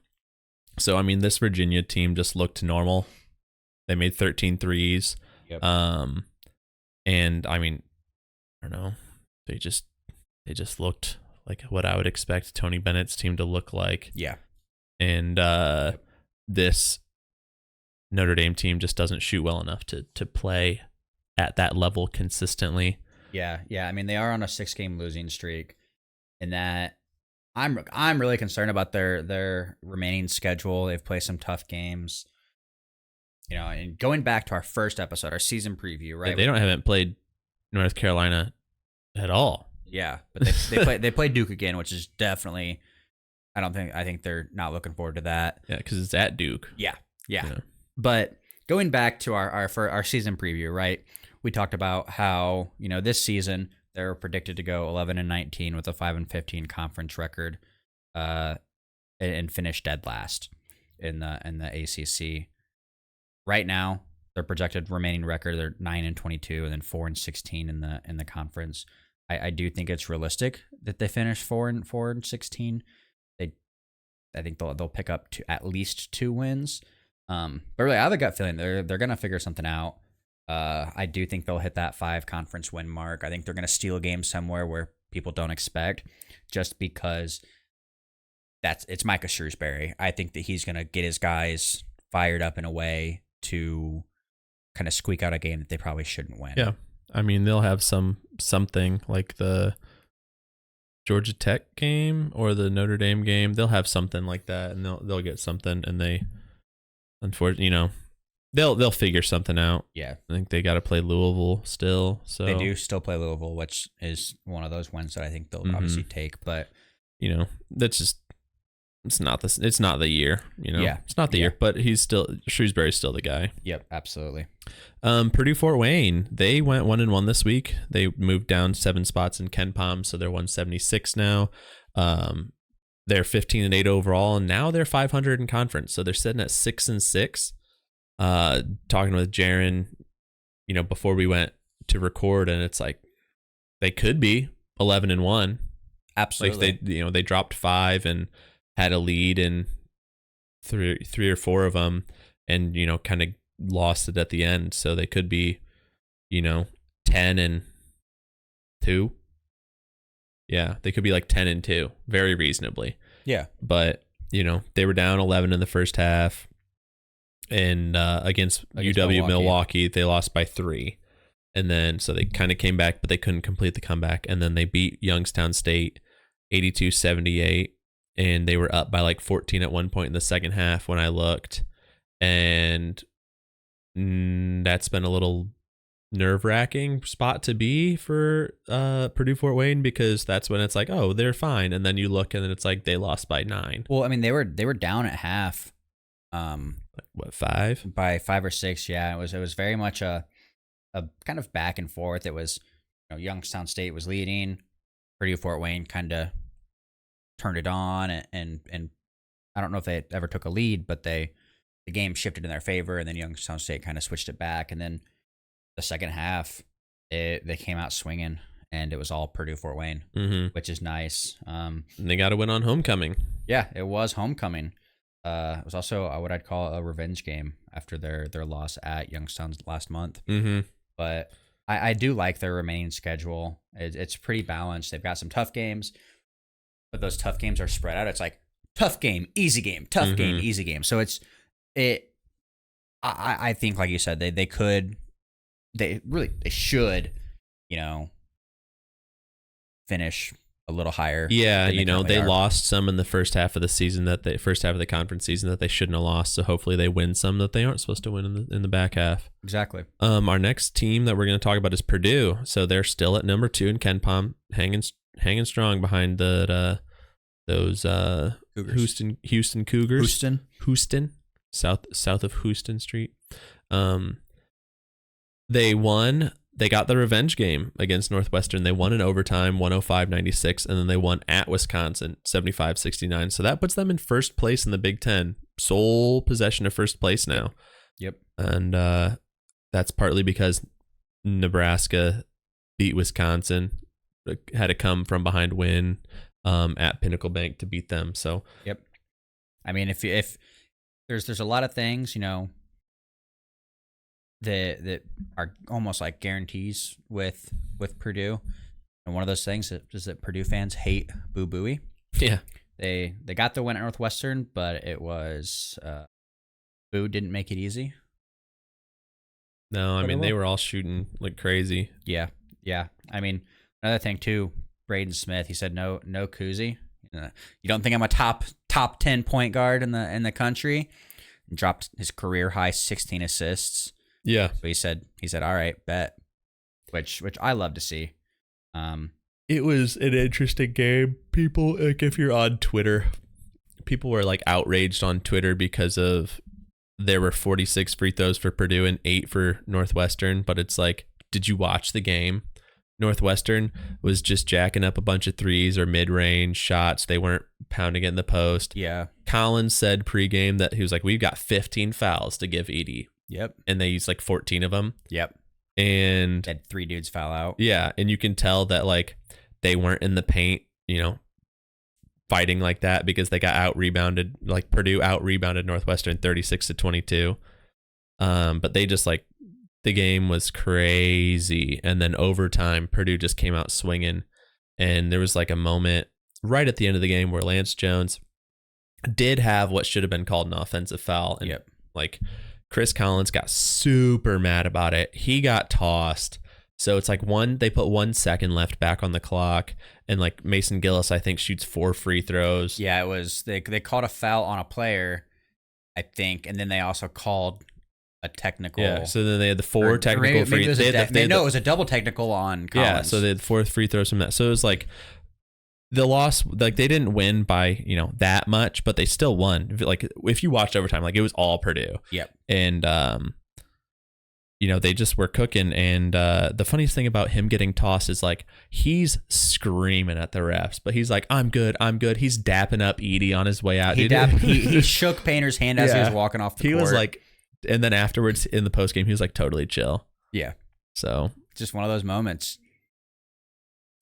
So I mean, this Virginia team just looked normal. They made 13 threes. Yep. And I mean, I don't know. They just looked like what I would expect Tony Bennett's team to look like. Yeah. And this Notre Dame team just doesn't shoot well enough to play at that level consistently. Yeah. I mean, they are on a 6-game losing streak. in that I'm really concerned about their remaining schedule. They've played some tough games. And going back to our first episode, our season preview, right? They haven't played North Carolina at all. Yeah, but they play Duke again, which is definitely. I think they're not looking forward to that. Yeah, because it's at Duke. Yeah. But going back to our season preview, right? We talked about how this season they're predicted to go 11-19 with a 5-15 conference record, and finish dead last in the ACC. Right now, their projected remaining record, they're 9-22 and then 4-16 in the conference. I do think it's realistic that they finish 4-16. I think they'll pick up at least 2 wins. But really, I have a gut feeling they're gonna figure something out. I do think they'll hit that 5 conference win mark. I think they're gonna steal a game somewhere where people don't expect, just because it's Micah Shrewsbury. I think that he's gonna get his guys fired up in a way to kind of squeak out a game that they probably shouldn't win. Yeah, I mean they'll have something like the Georgia Tech game or the Notre Dame game. They'll have something like that, and they'll get something, and they, unfortunately, they'll figure something out. Yeah, I think they got to play Louisville still. So they do still play Louisville, which is one of those wins that I think they'll obviously take. But that's just it's not the year. Yeah, it's not the year. But Shrewsbury's still the guy. Yep, absolutely. Purdue Fort Wayne, they went 1-1 this week. They moved down 7 spots in KenPom, so they're 176 now. They're 15-8 overall, and now they're 500 in conference, so they're sitting at 6-6. Talking with Jaren, before we went to record, and it's like they could be 11-1. Absolutely. Like they dropped 5 and had a lead in three or 4 of them, and kind of lost it at the end, so they could be 10-2. Yeah, they could be like 10-2 very reasonably. Yeah, but they were down 11 in the first half, and against UW Milwaukee they lost by 3, and then so they kind of came back, but they couldn't complete the comeback, and then they beat Youngstown State 82-78, and they were up by like 14 at one point in the second half when I looked, and that's been a little nerve-wracking spot to be for Purdue Fort Wayne, because that's when it's like, oh, they're fine, and then you look and then it's like they lost by 9. Well, I mean, they were down at half. Like, what, 5? By 5 or 6, yeah. It was very much a kind of back and forth. It was Youngstown State was leading, Purdue Fort Wayne kind of turned it on, and I don't know if they ever took a lead, but the game shifted in their favor, and then Youngstown State kind of switched it back, and then the second half, they came out swinging, and it was all Purdue Fort Wayne, which is nice. And they got to win on homecoming. Yeah, it was homecoming. It was also what I'd call a revenge game after their loss at Youngstown last month. But I do like their remaining schedule. It's pretty balanced. They've got some tough games, but those tough games are spread out. It's like tough game, easy game, tough game, easy game. So I think, like you said, they should, finish a little higher. Yeah, they lost some in the first half of the season first half of the conference season that they shouldn't have lost. So hopefully they win some that they aren't supposed to win in the back half. Exactly. Our next team that we're going to talk about is Purdue. So they're still at number 2 in KenPom, hanging strong behind those Houston Cougars. Houston, south of Houston Street. They got the revenge game against Northwestern. They won in overtime, 105-96, and then they won at Wisconsin, 75-69. So that puts them in first place in the Big Ten. Sole possession of first place now. Yep. And that's partly because Nebraska beat Wisconsin, had to come from behind win at Pinnacle Bank to beat them. So yep. I mean, if there's a lot of things, that are almost like guarantees with Purdue, and one of those things is that Purdue fans hate Boo Buie. Yeah, they got the win at Northwestern, but it was Boo didn't make it easy. No, I mean they were all shooting like crazy. Yeah. I mean, another thing too, Braden Smith. He said no koozie. You don't think I'm a top 10 point guard in the country? And dropped his career high 16 assists. Yeah. So he said all right, bet. Which I love to see. It was an interesting game. People, like, if you're on Twitter, people were like outraged on Twitter because of there were 46 free throws for Purdue and 8 for Northwestern. But it's like, did you watch the game? Northwestern was just jacking up a bunch of threes or mid-range shots. They weren't pounding it in the post. Yeah. Collins said pregame that he was like, we've got 15 fouls to give Edie. Yep. And they used like 14 of them. Yep. And had 3 dudes foul out. Yeah. And you can tell that like they weren't in the paint, fighting like that because they got out-rebounded. Like Purdue out-rebounded Northwestern 36-22. But they just like, the game was crazy. And then overtime, Purdue just came out swinging. And there was like a moment right at the end of the game where Lance Jones did have what should have been called an offensive foul. And like Chris Collins got super mad about it. He got tossed. So it's like they put 1 second left back on the clock. And like Mason Gillis, I think, shoots 4 free throws. Yeah, it was, they called a foul on a player, I think. And then they also called a technical. Yeah, so then they had the 4 technical free throws. It was a double technical on Collins. Yeah, so they had 4 free throws from that. So it was like the loss, like they didn't win by, that much, but they still won. Like if you watched overtime, like it was all Purdue. Yep. And, they just were cooking. And the funniest thing about him getting tossed is like he's screaming at the refs, but he's like, I'm good. He's dapping up Edie on his way out. He shook Painter's hand as he was walking off the court. He was like, and then afterwards in the post game, he was like totally chill. Yeah. So just one of those moments.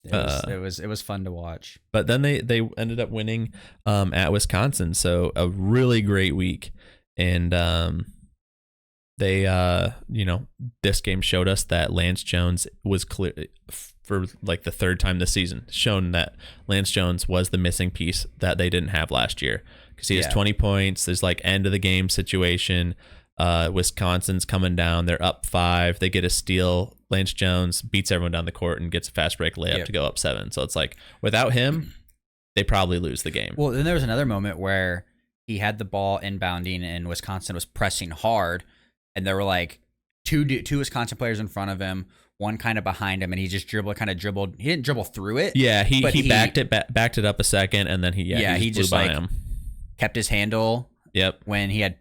It was fun to watch. But then they ended up winning at Wisconsin. So a really great week. And they this game showed us that Lance Jones was clear for like the 3rd time this season, shown that Lance Jones was the missing piece that they didn't have last year. Because he has 20 points. There's like end of the game situation. Wisconsin's coming down. They're up 5. They get a steal. Lance Jones beats everyone down the court and gets a fast break layup to go up 7. So it's like without him, they probably lose the game. Well, then there was another moment where he had the ball inbounding and Wisconsin was pressing hard, and there were like two Wisconsin players in front of him, one kind of behind him, and he just dribbled. He didn't dribble through it. Yeah, he backed it up a second, and then he just like him. Kept his handle. Yep. When he had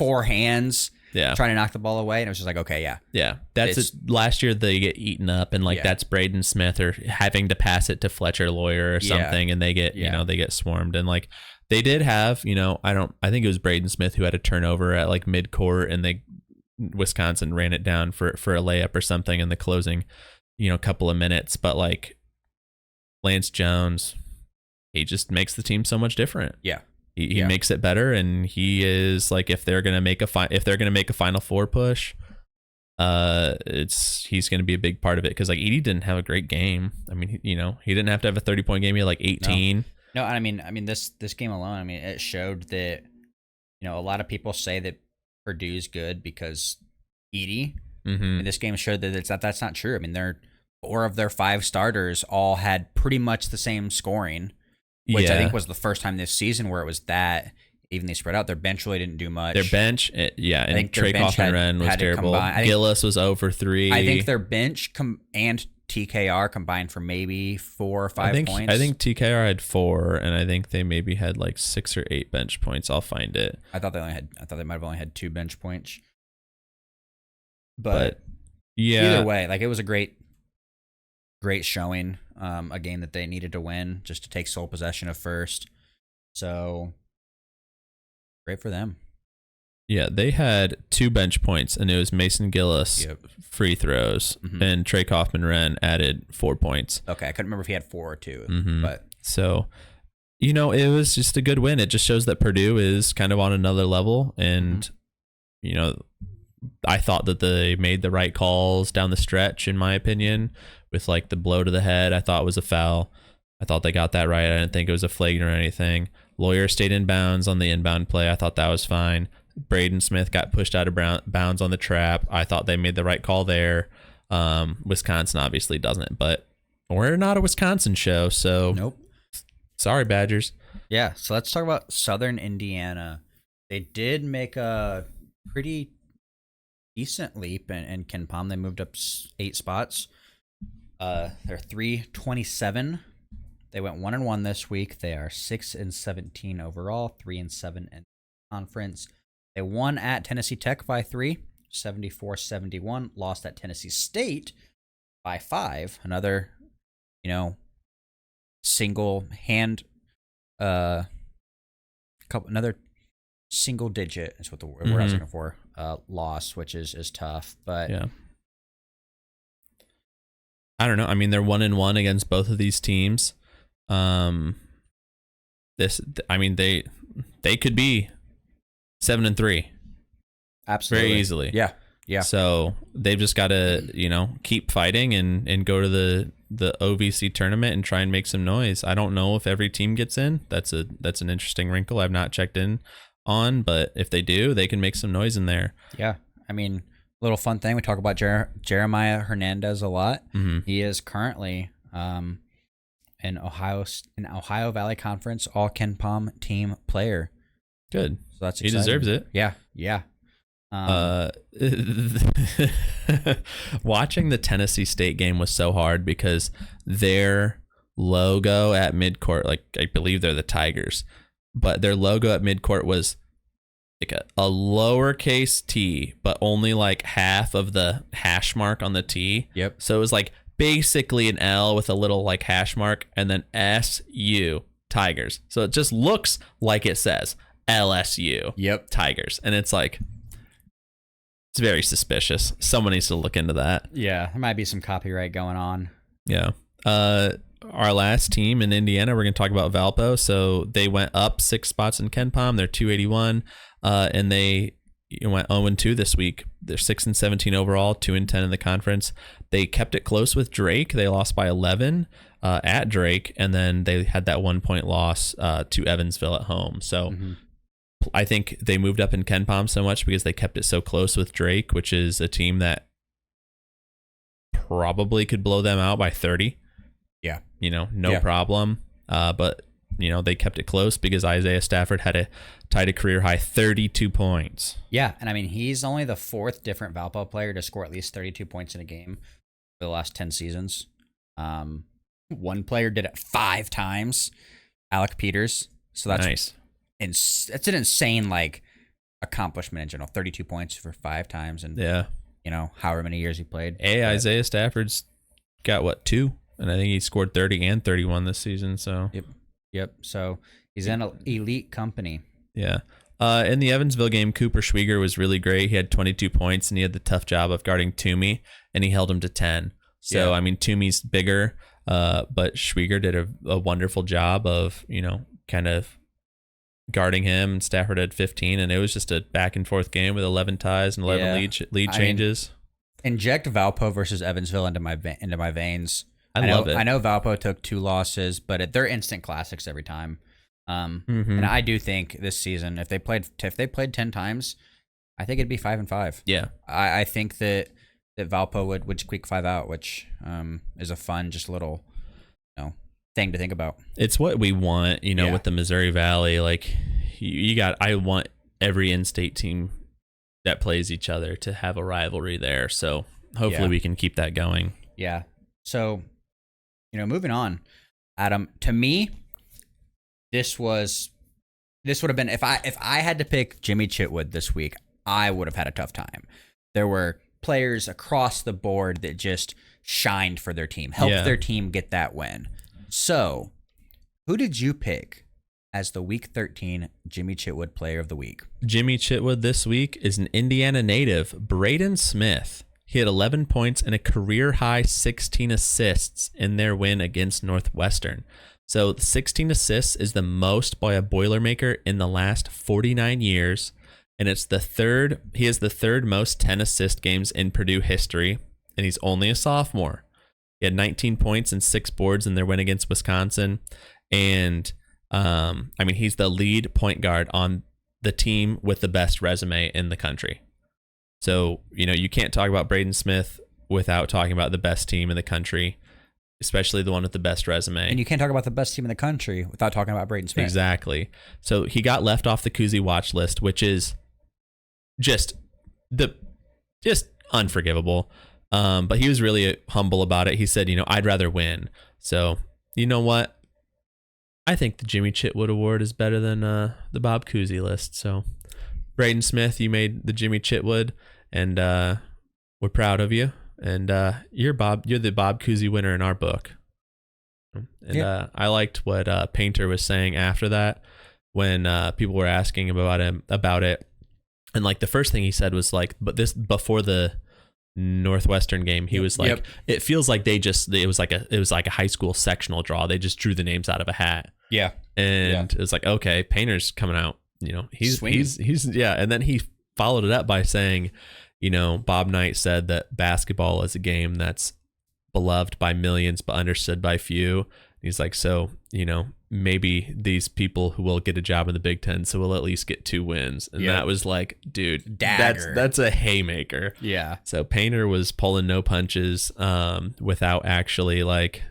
4 hands. Yeah. Trying to knock the ball away, and it was just like, okay, yeah. Yeah. That's it. Last year they get eaten up, and that's Braden Smith or having to pass it to Fletcher Lawyer or something, and they get they get swarmed. And like they did have, I think it was Braden Smith who had a turnover at like midcourt, and Wisconsin ran it down for a layup or something in the closing, couple of minutes. But like Lance Jones, he just makes the team so much different. Yeah. He makes it better, and he is like if they're gonna make a Final Four push, he's gonna be a big part of it because like Edie didn't have a great game. I mean, he didn't have to have a 30-point game. He had like 18. No, I mean this game alone. I mean, it showed that a lot of people say that Purdue's good because Edie. Mm-hmm. And this game showed that that's not true. I mean, 4 of their 5 starters all had pretty much the same scoring. Which I think was the first time this season where it was that evenly spread out. Their bench really didn't do much. Their bench, and Trey Kaufman was terrible. Gillis was 0 for 3. I think their bench and TKR combined for maybe 4 or 5 points. I think TKR had 4, and I think they maybe had like 6 or 8 bench points. I'll find it. I thought they might have only had 2 bench points. But either way, like it was a great showing. A game that they needed to win just to take sole possession of first. So great for them. Yeah, they had 2 bench points, and it was Mason Gillis free throws, and Trey Kaufman-Renn added 4 points. Okay, I couldn't remember if he had 4 or 2. But so, it was just a good win. It just shows that Purdue is kind of on another level, and I thought that they made the right calls down the stretch, in my opinion. With like the blow to the head, I thought was a foul. I thought they got that right. I didn't think it was a flagrant or anything. Lawyer stayed in bounds on the inbound play. I thought that was fine. Braden Smith got pushed out of bounds on the trap. I thought they made the right call there. Wisconsin obviously doesn't, but we're not a Wisconsin show, so Nope. Sorry, Badgers. Yeah, so let's talk about Southern Indiana. They did make a pretty decent leap in Ken Palm. They moved up 8 spots. They're 327. They went 1-1 this week. They are 6-17 overall, 3-7 in conference. They won at Tennessee Tech by 3, 74-71. Lost at Tennessee State by 5. Another, single hand, another single digit is what the word I was looking for. Loss, which is tough, but yeah. I don't know. I mean, they're 1-1 against both of these teams. They could be 7-3. Absolutely. Very easily. Yeah. So they've just got to, keep fighting and go to the OVC tournament and try and make some noise. I don't know if every team gets in. That's an interesting wrinkle I've not checked in on, but if they do, they can make some noise in there. Yeah. I mean, little fun thing. We talk about Jeremiah Hernandez a lot. Mm-hmm. He is currently an Ohio Valley Conference All Ken Palm team player. Good. So that's exciting. He deserves it. Yeah. Watching the Tennessee State game was so hard because their logo at midcourt, like I believe they're the Tigers, but their logo at midcourt was like a lowercase t, but only like half of the hash mark on the T. Yep. So it was like basically an L with a little like hash mark and then SU Tigers. So it just looks like it says LSU Tigers. And it's like, it's very suspicious. Someone needs to look into that. Yeah, there might be some copyright going on. Yeah. Our last team in Indiana, we're going to talk about Valpo. So they went up 6 spots in Ken Palm. They're 281, and they went 0-2 this week. They're 6-17 overall, 2-10 in the conference. They kept it close with Drake. They lost by 11 at Drake, and then they had that 1-point loss to Evansville at home. So I think they moved up in Ken Palm so much because they kept it so close with Drake, which is a team that probably could blow them out by 30. Yeah. No problem. But, they kept it close because Isaiah Stafford had tied a career high 32 points. Yeah. And I mean, he's only the 4th different Valpo player to score at least 32 points in a game for the last 10 seasons. One player did it 5 times, Alec Peters. So that's nice. That's an insane accomplishment in general. 32 points for 5 times, and however many years he played. Isaiah Stafford's got 2, and I think he scored 30 and 31 this season. So yep. So he's in an elite company. Yeah. In the Evansville game, Cooper Schwieger was really great. He had 22 points, and he had the tough job of guarding Toomey, and he held him to 10. So I mean, Toomey's bigger, but Schwieger did a wonderful job of kind of guarding him. Stafford had 15, and it was just a back and forth game with 11 ties and 11 lead changes. Inject Valpo versus Evansville into my veins. I love it. I know Valpo took 2 losses, but they're instant classics every time. And I do think this season, if they played 10 times, I think it'd be 5-5. Yeah, I think that Valpo would squeak 5 out, which is a fun, just little thing to think about. It's what we want, with the Missouri Valley. Like I want every in-state team that plays each other to have a rivalry there. So hopefully we can keep that going. Yeah. So, moving on, Adam, to me, this would have been, if I had to pick Jimmy Chitwood this week, I would have had a tough time. There were players across the board that just shined for their team, helped their team get that win. So, who did you pick as the Week 13 Jimmy Chitwood Player of the Week? Jimmy Chitwood this week is an Indiana native, Braden Smith. He had 11 points and a career-high 16 assists in their win against Northwestern. So 16 assists is the most by a Boilermaker in the last 49 years, and he has the third most 10 assist games in Purdue history, and he's only a sophomore. He had 19 points and 6 boards in their win against Wisconsin. And, he's the lead point guard on the team with the best resume in the country. So, you can't talk about Braden Smith without talking about the best team in the country. especially the one with the best resume. And you can't talk about the best team in the country without talking about Braden Smith. Exactly. So he got left off the Kuzi watch list, which is just unforgivable. But he was really humble about it. He said, I'd rather win. So you know what? I think the Jimmy Chitwood Award is better than the Bob Cousy list. So Braden Smith, you made the Jimmy Chitwood, and we're proud of you. And you're the Bob Cousy winner in our book. And I liked what Painter was saying after that when people were asking about it. And like the first thing he said was like, but this before the Northwestern game, he was like, it feels like it was like a high school sectional draw. They just drew the names out of a hat. Yeah. And it was like, okay, Painter's coming out, he's and then he followed it up by saying, Bob Knight said that basketball is a game that's beloved by millions but understood by few. He's like, so, maybe these people who will get a job in the Big Ten, so we'll at least get 2 wins. And that was like, dude, dagger. That's a haymaker. Yeah. So Painter was pulling no punches without actually like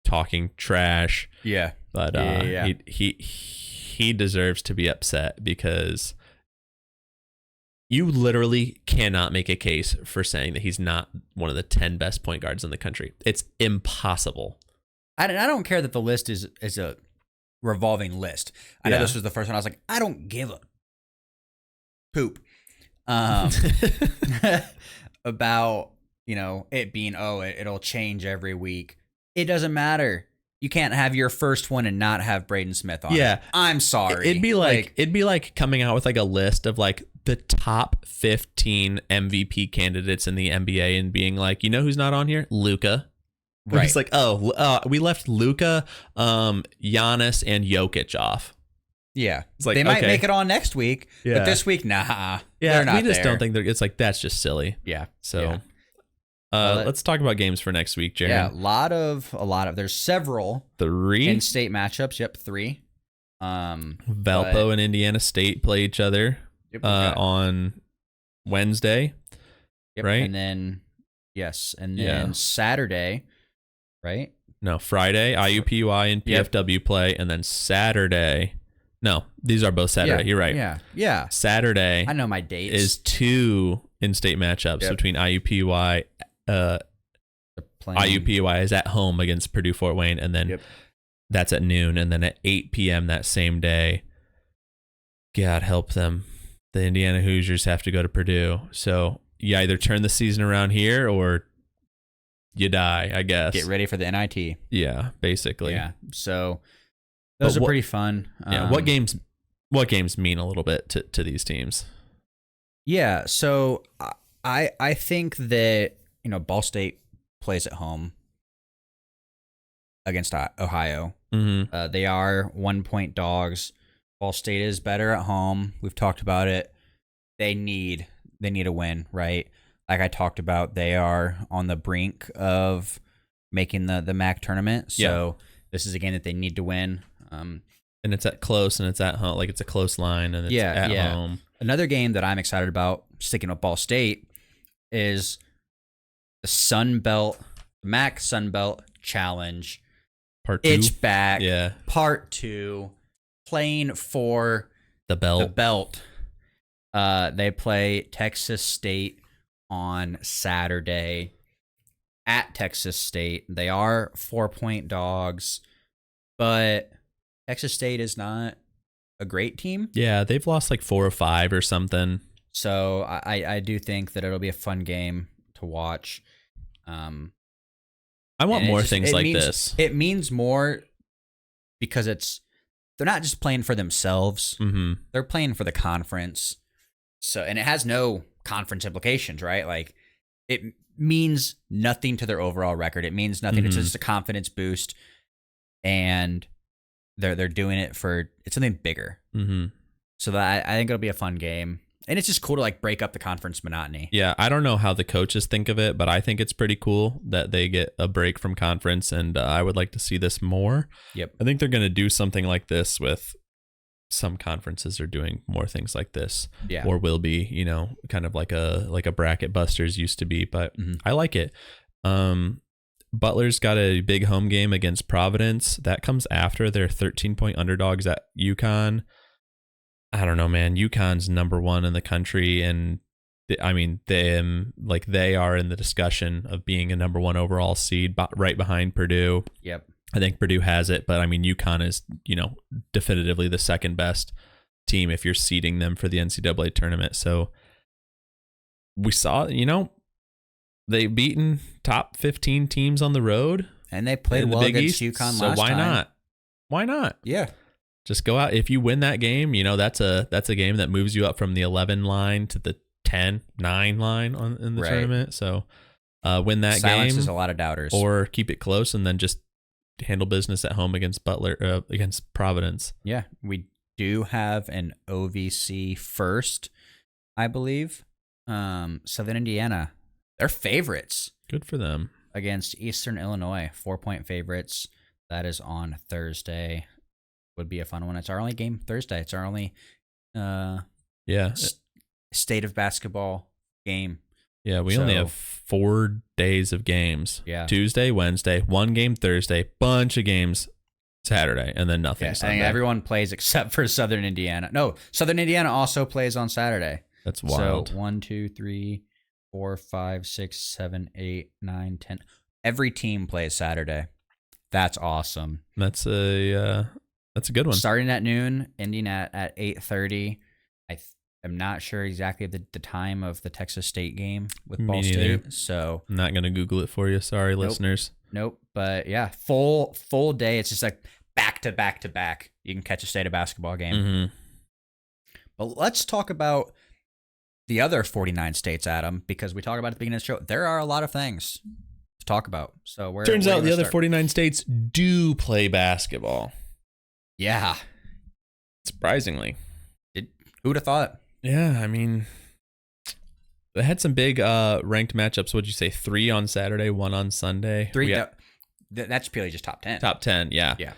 talking trash. Yeah. But he deserves to be upset because you literally cannot make a case for saying that he's not one of the 10 best point guards in the country. It's impossible. I don't care that the list is a revolving list. I know this was the first one. I was like, I don't give a poop about, it being, it'll change every week. It doesn't matter. You can't have your first one and not have Braden Smith on. Yeah. It. I'm sorry. It'd be like coming out with like a list of like the top 15 MVP candidates in the NBA and being like, who's not on here? Luka. Right. It's like, we left Luka, Giannis, and Jokic off. Yeah. It's like, they might make it on next week, but this week, nah. Yeah, they're not we just there. don't think it's like, that's just silly. Yeah. So let's talk about games for next week, Jaren. Yeah, a lot of, there's several 3 in-state matchups. Yep, 3. Valpo and Indiana State play each other on Wednesday. Yep. Right? And then, Saturday, right? No, Friday, IUPUI and PFW play, and then Saturday. No, these are both Saturday. Yeah, You're right. Yeah. Saturday. I know my dates. Is 2 in-state matchups between IUPUI. IUPUI is at home against Purdue Fort Wayne, and then that's at noon, and then at 8 p.m. that same day, God help them, the Indiana Hoosiers have to go to Purdue. So you either turn the season around here or you die, I guess. Get ready for the NIT. Yeah, basically. Yeah. So those are pretty fun. What games mean a little bit to these teams? Yeah. So I think that, Ball State plays at home against Ohio. Mm-hmm. They are 1-point dogs. Ball State is better at home. We've talked about it. They need a win, right? Like I talked about, they are on the brink of making the MAC tournament. So this is a game that they need to win. And it's at close, and it's at home. Like it's a close line, and it's at home. Another game that I'm excited about, sticking with Ball State, is the MAC Sun Belt Challenge. Part 2. It's back. Yeah. Part 2. Playing for the belt. They play Texas State on Saturday at Texas State. They are 4-point dogs, but Texas State is not a great team. Yeah, they've lost like 4 or 5 or something. So I do think that it'll be a fun game to watch. I want more things like this. It means more because they're not just playing for themselves. Mm-hmm. They're playing for the conference. So, and it has no conference implications, right? Like it means nothing to their overall record. It means nothing. Mm-hmm. It's just a confidence boost, and they're doing it for it's something bigger. Mm-hmm. So that I think it'll be a fun game. And it's just cool to like break up the conference monotony. Yeah, I don't know how the coaches think of it, but I think it's pretty cool that they get a break from conference, and I would like to see this more. Yep. I think they're going to do something like this with some conferences are doing more things like this, or will be, kind of like a bracket busters used to be, but I like it. Butler's got a big home game against Providence. That comes after their 13-point underdogs at UConn. I don't know, man. UConn's number 1 in the country, and they are in the discussion of being a number 1 overall seed, right behind Purdue. Yep. I think Purdue has it, but I mean, UConn is, definitively the second best team if you're seeding them for the NCAA tournament. So we saw, they've beaten top 15 teams on the road. And they played well against UConn last time. So why not? Why not? Yeah. Just go out. If you win that game, that's a game that moves you up from the 11 line to the 10-9 line in the tournament. So win that game. Silences a lot of doubters. Or keep it close and then just handle business at home against Butler, against Providence. Yeah, we do have an OVC first, I believe. Southern Indiana, they're favorites. Good for them. Against Eastern Illinois, 4-point favorites. That is on Thursday. Would be a fun one. It's our only game Thursday. It's our only state of basketball game. Yeah, we only have 4 days of games. Yeah. Tuesday, Wednesday, 1 game Thursday, bunch of games Saturday, and then nothing Sunday. And everyone plays except for Southern Indiana. No, Southern Indiana also plays on Saturday. That's wild. So 1, 2, 3, 4, 5, 6, 7, 8, 9, 10. Every team plays Saturday. That's awesome. That's a good one. Starting at noon, ending at 8:30. I'm not sure exactly the time of the Texas State game with Ball State, so I'm not going to Google it for you. Sorry, listeners. Nope. But yeah, full day. It's just like back to back to back. You can catch a state of basketball game. Mm-hmm. But let's talk about the other 49 states, Adam, because we talked about at the beginning of the show. There are a lot of things to talk about. So turns out the other 49 states do play basketball. Yeah. Surprisingly. Who'd have thought? Yeah, I mean, they had some big ranked matchups. What'd you say? 3 on Saturday, 1 on Sunday. 3. That's purely just top 10. Top 10, yeah. Yeah.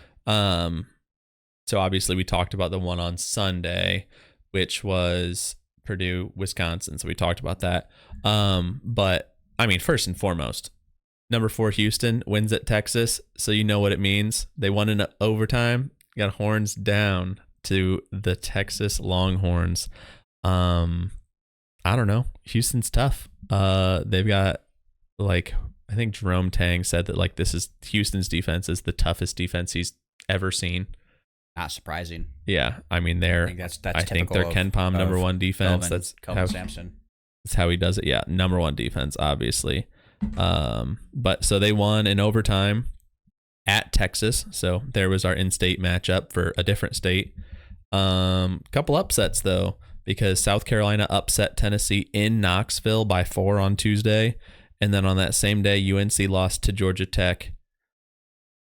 So obviously we talked about the one on Sunday, which was Purdue, Wisconsin. So we talked about that. But I mean, first and foremost, number 4 Houston wins at Texas. So you know what it means. They won in overtime. Got horns down to the Texas Longhorns. I don't know. Houston's tough. They've got I think Jerome Tang said that this is Houston's defense is the toughest defense he's ever seen. Not surprising. Yeah, I mean I think they're Ken Pom number 1 defense. Kelvin Sampson. That's how he does it. Yeah, number 1 defense, obviously. But so they won in overtime at Texas. So there was our in-state matchup for a different state. Couple upsets though, because South Carolina upset Tennessee in Knoxville by 4 on Tuesday, and then on that same day, UNC lost to Georgia Tech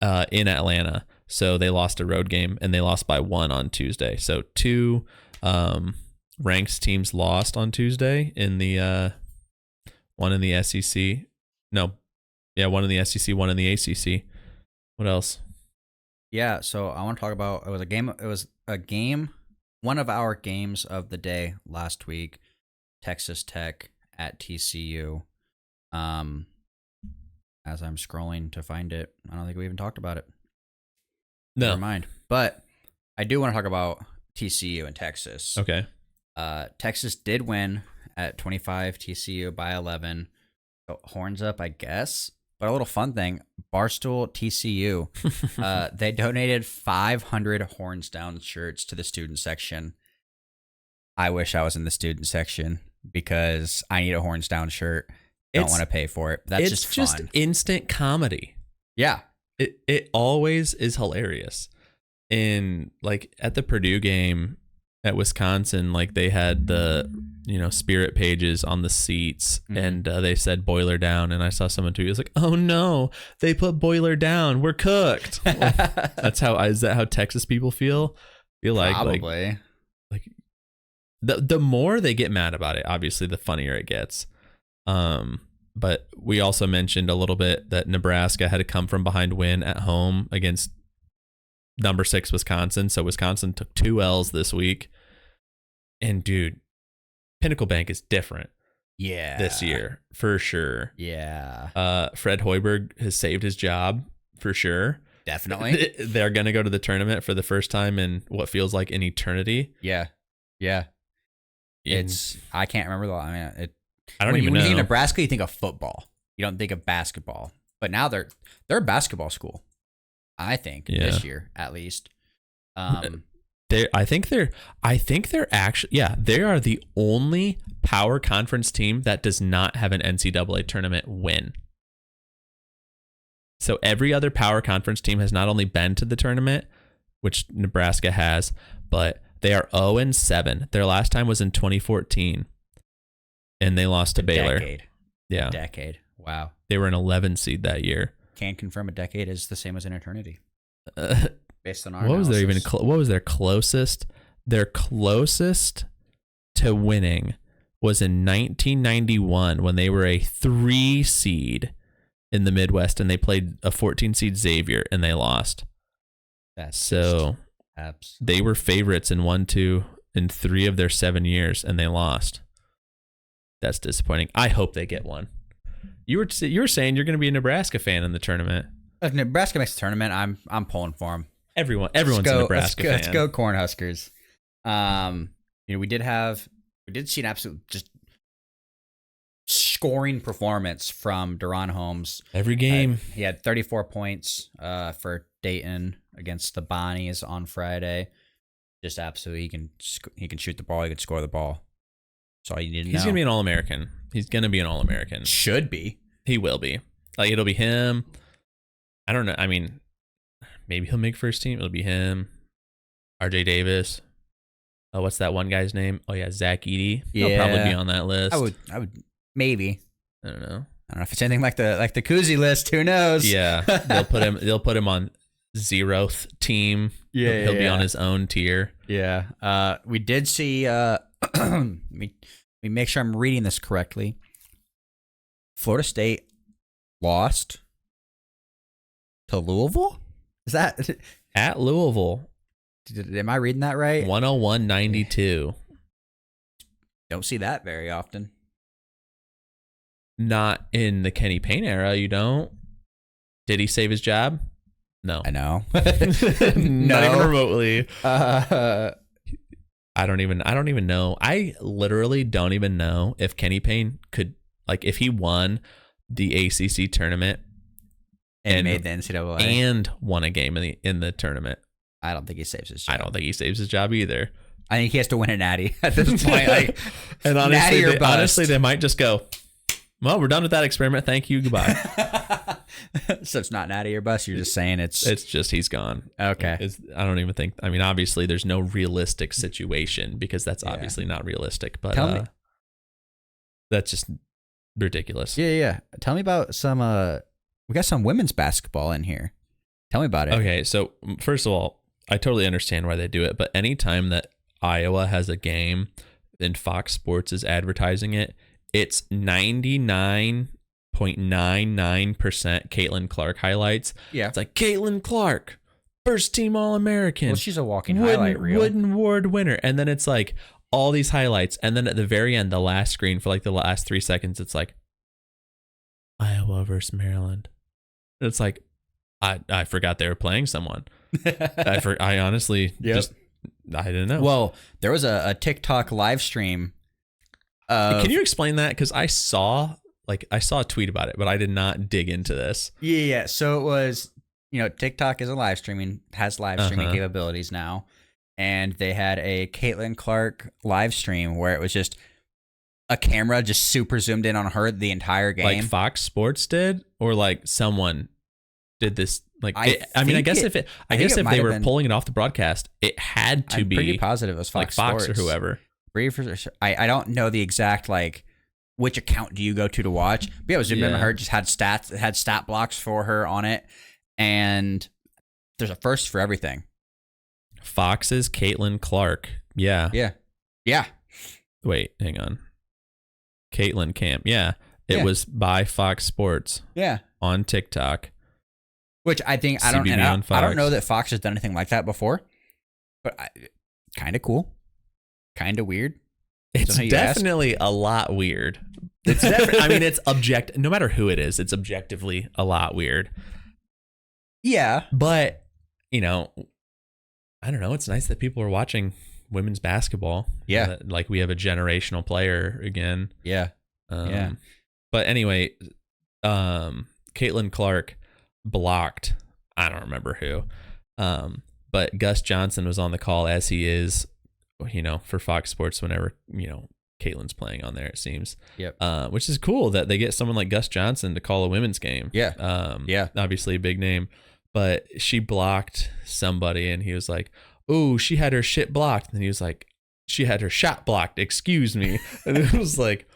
in Atlanta. So they lost a road game, and they lost by 1 on Tuesday. So 2 ranked teams lost on Tuesday in the one in the SEC. No, yeah, one in the SEC, one in the ACC. What else? Yeah, so I want to talk about it was a game, one of our games of the day last week, Texas Tech at TCU. As I'm scrolling to find it, I don't think we even talked about it. No. Never mind. But I do want to talk about TCU and Texas. Okay. Texas did win at 25, TCU by 11. So horns up, I guess. But a little fun thing, Barstool TCU, they donated 500 horns down shirts to the student section. I wish I was in the student section because I need a horns down shirt. Don't want to pay for it. That's just fun. It's just instant comedy. Yeah. It always is hilarious. And at the Purdue game at Wisconsin, they had the spirit pages on the seats, and they said boiler down, and I saw someone tweet, it was like, oh no, they put boiler down, we're cooked. Is that how Texas people feel Probably. The more they get mad about it, obviously the funnier it gets. But we also mentioned a little bit that Nebraska had to come from behind win at home against number 6 Wisconsin. So Wisconsin took 2 L's this week. And dude, Pinnacle Bank is different. Yeah. this year for sure. Yeah. Fred Hoiberg has saved his job for sure. Definitely. They're going to go to the tournament for the first time in what feels like an eternity. Yeah. I can't remember I don't even know. When you think of Nebraska, you think of football. You don't think of basketball. But now they're a basketball school. I think this year at least. I think they're actually, they are the only power conference team that does not have an NCAA tournament win. So every other power conference team has not only been to the tournament, which Nebraska has, but they are 0-7. Their last time was in 2014, and they lost to Baylor. A decade. Wow. They were an 11 seed that year. Can confirm a decade is the same as an eternity. Based on our what analysis. What was their closest? Their closest to winning was in 1991 when they were a 3 seed in the Midwest, and they played a 14 seed Xavier, and they lost. They were favorites in 1, 2, and 3 of their 7 years, and they lost. That's disappointing. I hope they get one. You were saying you're going to be a Nebraska fan in the tournament. If Nebraska makes the tournament, I'm pulling for them. Everyone's a Nebraska fan. Let's go Cornhuskers. We did see an absolute just scoring performance from Deron Holmes. Every game. He had 34 points for Dayton against the Bonnies on Friday. Just absolutely, he can shoot the ball. He can score the ball. That's all you need to know. He's going to be an All-American. He's going to be an All-American. Should be. He will be. Like, it'll be him. I don't know. I mean, maybe he'll make first team. It'll be him. RJ Davis. Oh, what's that one guy's name? Oh, yeah, Zach Edey. Yeah. He'll probably be on that list. I would maybe. I don't know. I don't know if it's anything like the Kuzi list. Who knows? Yeah, they'll put him on 0th team. Yeah, he'll be on his own tier. Yeah. We did see. Let me make sure I'm reading this correctly. Florida State lost to Louisville. Is that at Louisville? Am I reading that right? 101-92. Don't see that very often. Not in the Kenny Payne era, you don't. Did he save his job? No. I know. Not even remotely. I don't even know. I literally don't even know if Kenny Payne could, like, if he won the ACC tournament and made the NCAA and won a game in the tournament. I don't think he saves his job. I don't think he saves his job either. I think he has to win a natty at this point. Like, and honestly, they might just go, well, we're done with that experiment. Thank you. Goodbye. So it's not natty or bust. You're just saying it's just he's gone. Okay. I don't even think. I mean, obviously, there's no realistic situation because that's obviously not realistic. But that's just ridiculous. Yeah. Tell me about some. We got some women's basketball in here. Tell me about it. Okay, so first of all, I totally understand why they do it, but anytime that Iowa has a game and Fox Sports is advertising it, it's 99.99% Caitlin Clark highlights. Yeah. It's like, Caitlin Clark, first team All-American. Well, she's a walking highlight reel. Wooden Award winner. And then it's like all these highlights. And then at the very end, the last screen for like the last 3 seconds, it's like, Iowa versus Maryland. And it's like, I forgot they were playing someone. I honestly just, I didn't know. Well, there was a TikTok live stream. Can you explain that? Because I saw a tweet about it, but I did not dig into this. Yeah. So it was, TikTok is has live streaming capabilities now. And they had a Caitlin Clark live stream where it was just a camera just super zoomed in on her the entire game. Like Fox Sports did, or like someone did this. Like, I guess if they were pulling it off the broadcast, it had to be pretty positive it was Fox Fox Sports or whoever. I don't know the exact which account do you go to watch. But yeah, it was zoomed in on her. Just had stats. It had stat blocks for her on it, and there's a first for everything. Fox's Caitlin Clark. Yeah. Wait, hang on. Caitlin Camp. Yeah. It was by Fox Sports. Yeah. On TikTok. Which I think I don't know that Fox has done anything like that before, but kind of cool, kind of weird. It's definitely a lot weird, It's definitely, I mean, it's no matter who it is, it's objectively a lot weird. Yeah. But, you know, I don't know. It's nice that people are watching women's basketball. Yeah. Like we have a generational player again. Yeah. Yeah. But anyway, Caitlin Clark blocked, I don't remember who. But Gus Johnson was on the call, as he is, you know, for Fox Sports whenever, you know, Caitlin's playing on there, it seems. Yep. Which is cool that they get someone like Gus Johnson to call a women's game. Yeah. Yeah. Obviously a big name. But she blocked somebody, and he was like, "Oh, she had her shit blocked." And he was like, "She had her shot blocked. Excuse me." And it was like,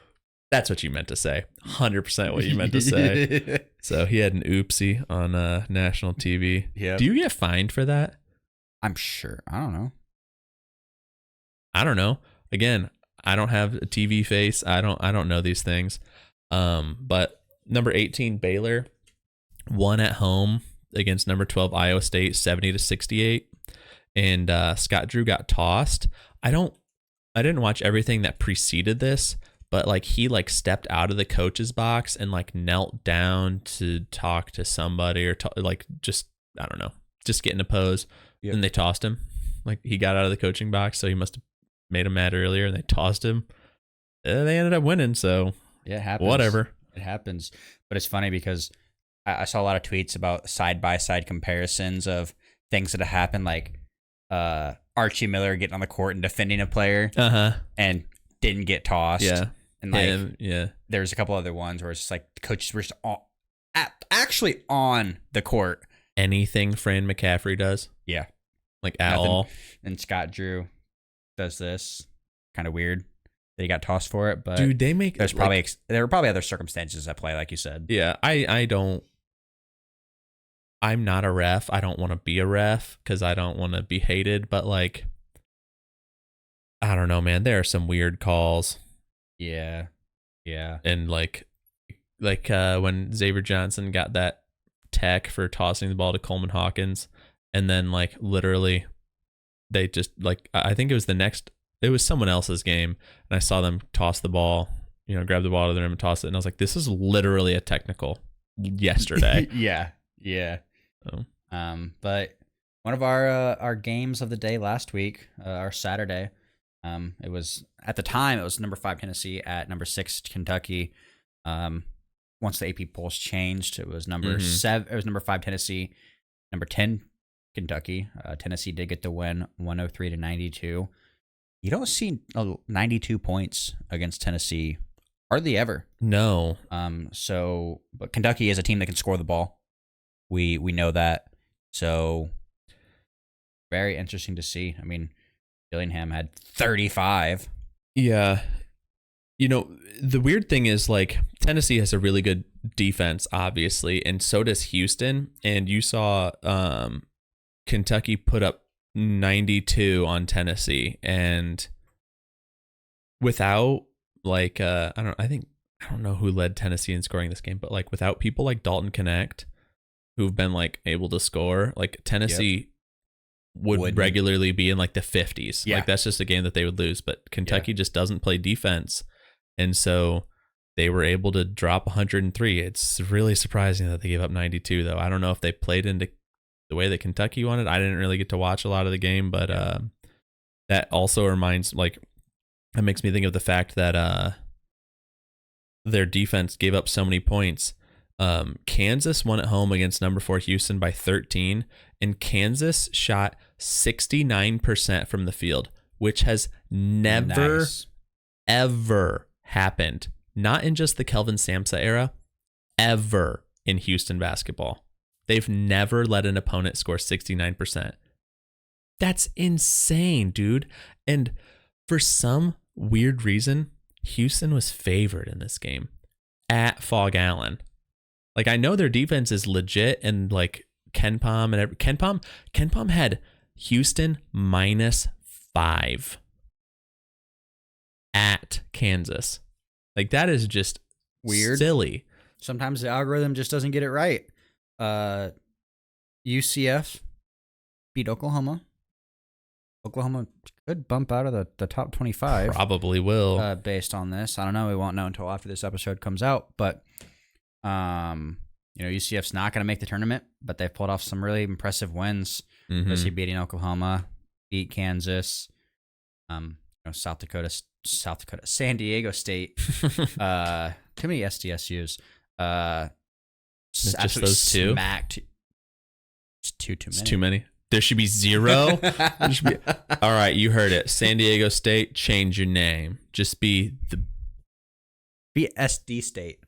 that's what you meant to say. 100% what you meant to say. So he had an oopsie on national TV. Yeah. Do you get fined for that? I'm sure. I don't know. I don't know. Again, I don't have a TV face. I don't know these things. But number 18 Baylor won at home against number 12 Iowa State 70-68, and Scott Drew got tossed. I didn't watch everything that preceded this, but like he like stepped out of the coach's box and like knelt down to talk to somebody or like just, I don't know, just get in a pose. Yep. And they tossed him. Like he got out of the coaching box, so he must have made him mad earlier, and they tossed him. And they ended up winning, so yeah, it happens. Whatever. It happens. But it's funny because I saw a lot of tweets about side-by-side comparisons of things that have happened, like Archie Miller getting on the court and defending a player and didn't get tossed. Yeah. And like, there's a couple other ones where it's just like the coaches were just actually on the court. Anything Fran McCaffrey does. Yeah. Like at all. And Scott Drew does this. Kind of weird that he got tossed for it, but dude, there were probably other circumstances at play, like you said. Yeah, I'm not a ref. I don't want to be a ref because I don't want to be hated. But like, I don't know, man. There are some weird calls. Yeah, yeah. And like when Xavier Johnson got that tech for tossing the ball to Coleman Hawkins, and then like literally, they just like I think it was someone else's game, and I saw them toss the ball. You know, grab the ball to the rim and toss it, and I was like, this is literally a technical yesterday. Yeah. Oh. But one of our games of the day last week, our Saturday, it was at the time it was number 5 Tennessee at number 6 Kentucky. Once the AP polls changed, it was number 7. It was number 5 Tennessee, number 10 Kentucky. Tennessee did get the win, 103-92. You don't see 92 points against Tennessee hardly ever. No. But Kentucky is a team that can score the ball. We know that. So very interesting to see. I mean, Dillingham had 35. Yeah. You know, the weird thing is like Tennessee has a really good defense, obviously, and so does Houston. And you saw Kentucky put up 92 on Tennessee, and without like I don't know who led Tennessee in scoring this game, but like without people like Dalton Connect who've been like able to score, like Tennessee would regularly be in like the 50s. Yeah. Like that's just a game that they would lose, but Kentucky just doesn't play defense, and so they were able to drop 103. It's really surprising that they gave up 92 though. I don't know if they played into the way that Kentucky wanted. I didn't really get to watch a lot of the game, but that also it makes me think of the fact that their defense gave up so many points. Kansas won at home against number 4 Houston by 13, and Kansas shot 69% from the field, which has never ever happened. Not in just the Kelvin Sampson era, ever in Houston basketball. They've never let an opponent score 69%. That's insane, dude. And for some weird reason, Houston was favored in this game at Fog Allen. Like, I know their defense is legit, and like KenPom and KenPom had Houston -5 at Kansas. Like, that is just weird, silly. Sometimes the algorithm just doesn't get it right. UCF beat Oklahoma Oklahoma could bump out of the top 25. Probably will. Based on this. I don't know. We won't know until after this episode comes out. But, UCF's not going to make the tournament, but they've pulled off some really impressive wins. Obviously beating Oklahoma, beat Kansas, South Dakota, San Diego State. Too many SDSUs. Just those two? Smacked. It's too many. It's too many. There should be zero. All right, you heard it. San Diego State, change your name. Just be SD State.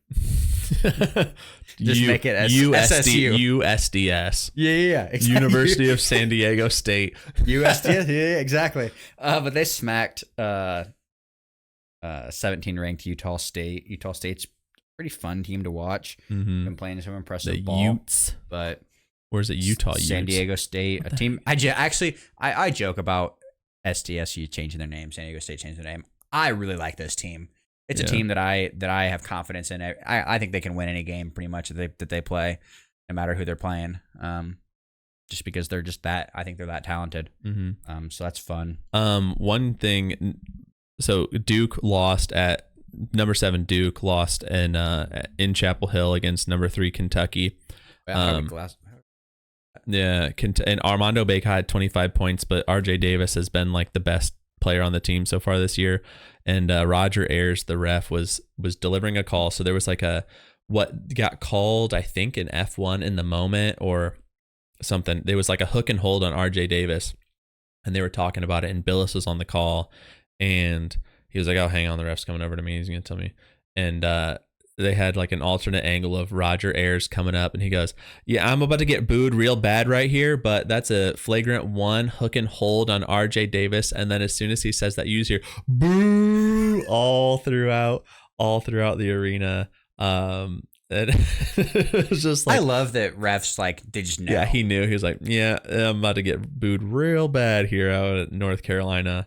Just make it USD, SSU. USDS. Yeah, exactly. University of San Diego State. USDS, yeah, exactly. But they smacked 17 ranked Utah State. Utah State's a pretty fun team to watch. Been playing some impressive ball. Utes. But where's it? Utah Utes. San Diego State, a team. I joke about SDSU changing their name. San Diego State changing their name. I really like this team. It's a team that I have confidence in. I think they can win any game pretty much that they play, no matter who they're playing. Just because they're just that. I think they're that talented. So that's fun. One thing. So Duke lost at number 7. Duke lost in Chapel Hill against number 3 Kentucky. Yeah, and Armando Bacot had 25 points, but RJ Davis has been like the best player on the team so far this year. And Roger Ayers, the ref, was delivering a call. So there was like what got called, I think, an F1 in the moment or something. There was like a hook and hold on RJ Davis, and they were talking about it. And Billis was on the call, and he was like, "Oh, hang on, the ref's coming over to me. He's gonna tell me." And they had like an alternate angle of Roger Ayers coming up, and he goes, "Yeah, I'm about to get booed real bad right here, but that's a flagrant 1 hook and hold on RJ Davis." And then as soon as he says that, you just hear boo all throughout the arena. It was just like, I love that refs they just know. Yeah, he knew. He was like, "Yeah, I'm about to get booed real bad here out at North Carolina."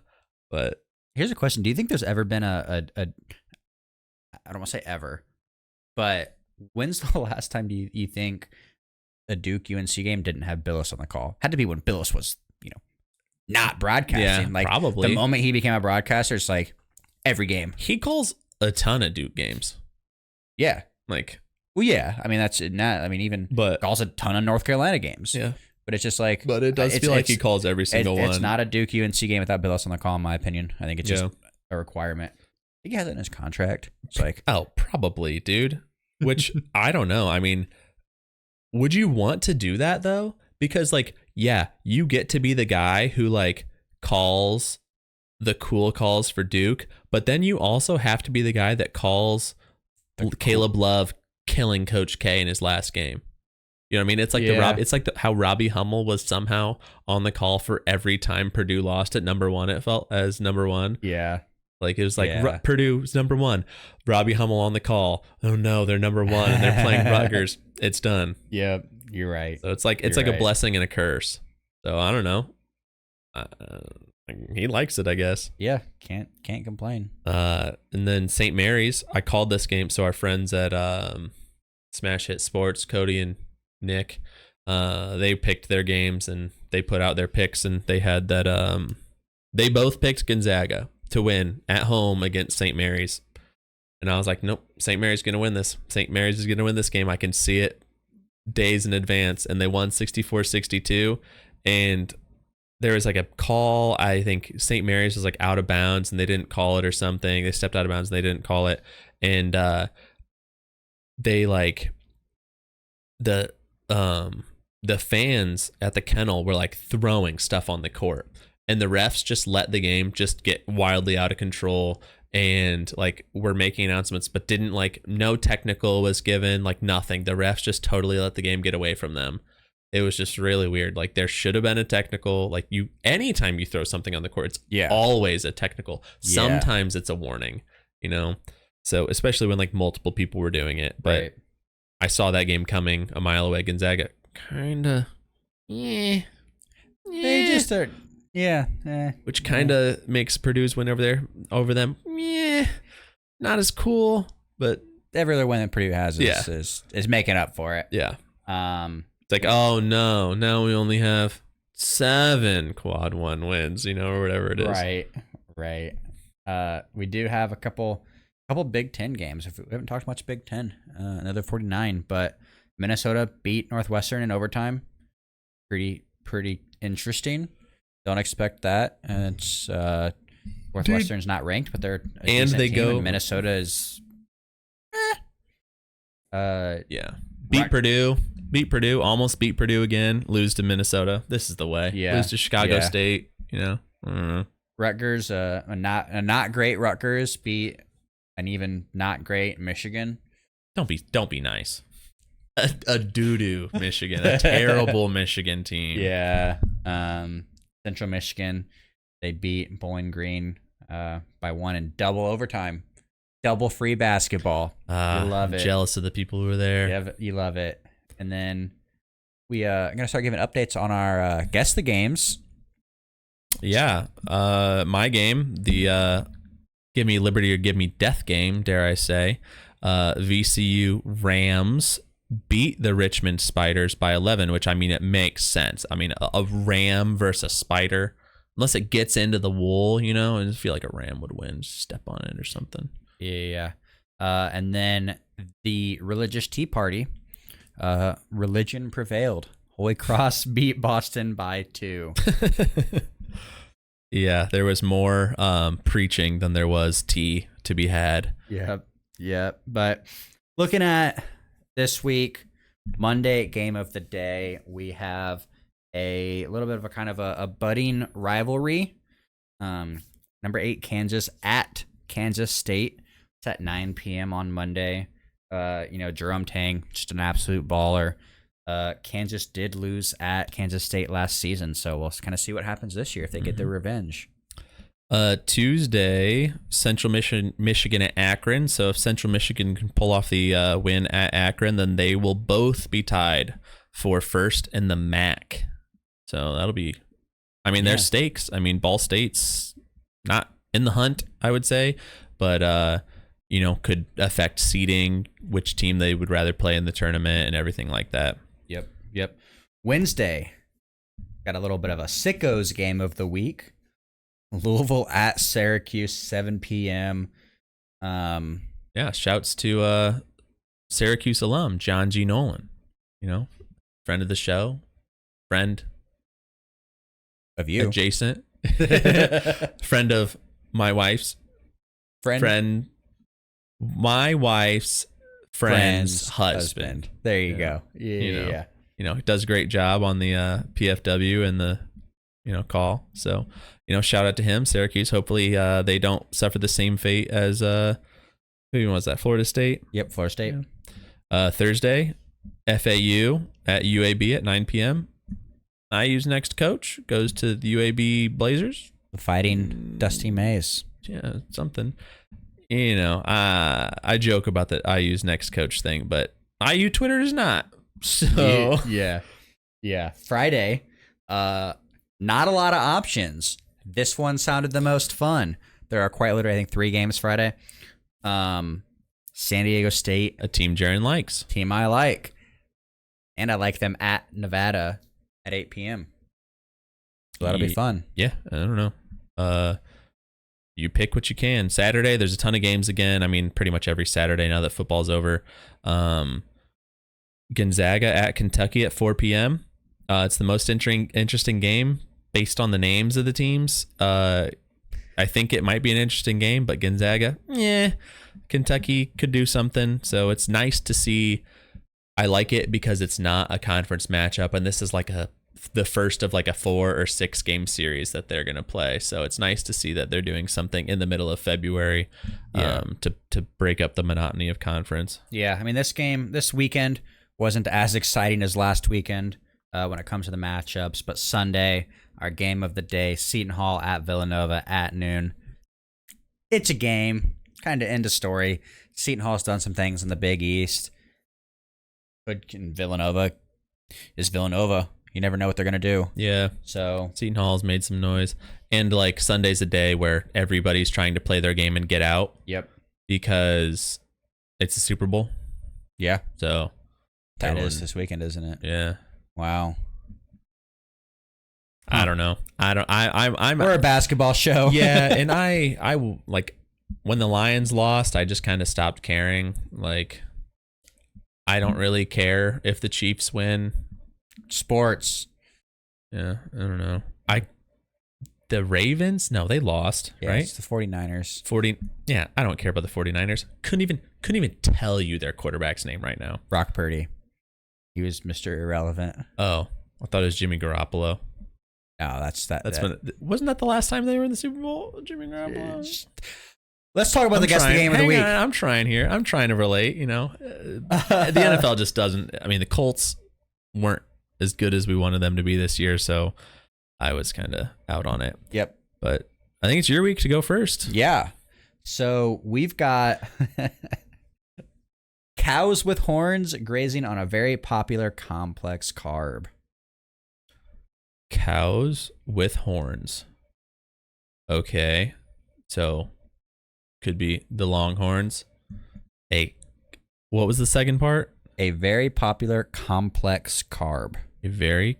But here's a question: do you think there's ever been I don't want to say ever, but when's the last time do you think a Duke UNC game didn't have Billis on the call? Had to be when Billis was, not broadcasting. Yeah, probably. The moment he became a broadcaster, it's like every game. He calls a ton of Duke games. Yeah. Well, yeah. I mean, that's not, but calls a ton of North Carolina games. Yeah. But it's just like, but it does feel like he calls every single one. It's not a Duke UNC game without Billis on the call, in my opinion. I think it's just a requirement. I think he has it in his contract. It's like, oh, probably, dude. Which I don't know. I mean, would you want to do that though? Because you get to be the guy who calls the cool calls for Duke, but then you also have to be the guy that calls Caleb Love killing Coach K in his last game. You know what I mean? It's like how Robbie Hummel was somehow on the call for every time Purdue lost at number 1. It felt as number 1. Yeah. It was Purdue's number 1. Robbie Hummel on the call. Oh no, they're number 1 and they're playing Rutgers. It's done. Yeah, you're right. So it's like a blessing and a curse. So I don't know. He likes it, I guess. Yeah, can't complain. And then St. Mary's, I called this game. So our friends at Smash Hit Sports, Cody and Nick, they picked their games and they put out their picks, and they had that they both picked Gonzaga to win at home against St. Mary's. And I was like, nope, St. Mary's going to win this. St. Mary's is going to win this game. I can see it days in advance. And they won 64-62. And there was a call. I think St. Mary's was out of bounds and they didn't call it or something. They stepped out of bounds and they didn't call it. And they the fans at the kennel were throwing stuff on the court. And the refs just let the game just get wildly out of control and were making announcements, but didn't no technical was given, nothing. The refs just totally let the game get away from them. It was just really weird. There should have been a technical. Anytime you throw something on the court, it's always a technical. Sometimes it's a warning, So especially when multiple people were doing it. But right. I saw that game coming a mile away. Gonzaga, kinda, They just are. Yeah. Which kind of makes Purdue's win over them. Yeah. Not as cool, but every other win that Purdue has is making up for it. Yeah. It's oh no, now we only have 7 quad 1 wins, or whatever it is. Right. We do have a couple Big Ten games. We haven't talked much Big Ten. Another 49, but Minnesota beat Northwestern in overtime. Pretty interesting. Don't expect that. And it's Northwestern's not ranked, but they're a and they team, go. and Minnesota is. Yeah. Beat Purdue. Almost beat Purdue again. Lose to Minnesota. This is the way. Yeah. Lose to Chicago State. Rutgers, a not great Rutgers beat an even not great Michigan. Don't be nice. A doo-doo Michigan, a terrible Michigan team. Yeah. Central Michigan, they beat Bowling Green by 1 in double overtime. Double free basketball. You love it. Jealous of the people who were there. Yeah, you love it. And then I'm going to start giving updates on our Guess the Games. Yeah. My game, the Give Me Liberty or Give Me Death game, dare I say. VCU Rams beat the Richmond Spiders by 11, which, it makes sense. A ram versus a spider, unless it gets into the wool, I just feel like a ram would win. Just step on it or something. Yeah. And then the Religious Tea Party, religion prevailed. Holy Cross beat Boston by 2. Yeah, there was more preaching than there was tea to be had. Yep. But looking at this week, Monday game of the day, we have a little bit of a kind of a budding rivalry. Number 8, Kansas at Kansas State. It's at 9 p.m. on Monday. Jerome Tang, just an absolute baller. Kansas did lose at Kansas State last season, so we'll kind of see what happens this year if they get their revenge. Tuesday, Central Michigan at Akron. So if Central Michigan can pull off the win at Akron, then they will both be tied for first in the MAC. So that'll be, there's stakes. Ball State's not in the hunt, I would say, but could affect seeding, which team they would rather play in the tournament and everything like that. Yep. Wednesday, got a little bit of a sickos game of the week. Louisville at Syracuse, 7 p.m. Shouts to Syracuse alum, John G. Nolan. Friend of the show, friend of you. Adjacent. Friend of my wife's. Friend. My wife's friend's husband. There you go. Yeah. He does a great job on the PFW and the call. So, shout out to him, Syracuse. Hopefully they don't suffer the same fate as who was that? Florida State? Yep, Florida State. Thursday, FAU at UAB at 9 p.m. IU's next coach goes to the UAB Blazers. The Fighting Dusty Mays. Yeah, something. I joke about the IU's next coach thing, but IU Twitter is not. So yeah. Friday, not a lot of options. This one sounded the most fun. There are quite literally, I think, 3 games Friday. San Diego State, a team Jaren likes, team I like, and I like them at Nevada at 8 p.m. So that'll be fun. Yeah, I don't know. You pick what you can. Saturday, there's a ton of games again. Pretty much every Saturday now that football's over. Gonzaga at Kentucky at 4 p.m. It's the most interesting game based on the names of the teams. I think it might be an interesting game, but Gonzaga, Kentucky could do something. So it's nice to see. I like it because it's not a conference matchup, and this is like the first of like a 4 or 6 game series that they're going to play. So it's nice to see that they're doing something in the middle of February to break up the monotony of conference. Yeah, this weekend wasn't as exciting as last weekend when it comes to the matchups, but Sunday, our game of the day, Seton Hall at Villanova at noon. It's a game, kind of end of story. Seton Hall's done some things in the Big East. But Villanova is Villanova. You never know what they're going to do. Yeah. So Seton Hall's made some noise. And like Sunday's a day where everybody's trying to play their game and get out. Yep. Because it's the Super Bowl. Yeah. So that is this weekend, isn't it? Yeah. Wow. don't know. I'm We're a basketball show. Yeah, and I like when the Lions lost, I just kind of stopped caring. Like, I don't really care if the Chiefs win. Sports. Yeah, I don't know. The Ravens? No, they lost, Yeah, right? it's the 49ers. Yeah, I don't care about the 49ers. Couldn't even tell you their quarterback's name right now. Brock Purdy. He was Mr. Irrelevant. Oh, I thought it was Jimmy Garoppolo. No, that's Wasn't that the last time they were in the Super Bowl, Jimmy Garoppolo? Let's talk about the guess the game of the week. I'm trying here. I'm trying to relate, the NFL just doesn't. I mean, the Colts weren't as good as we wanted them to be this year, so I was kind of out on it. Yep. But I think it's your week to go first. Yeah. So we've got cows with horns grazing on a very popular complex carb. Cows with horns. Okay. So could be the Longhorns. What was the second part? A very popular complex carb. A very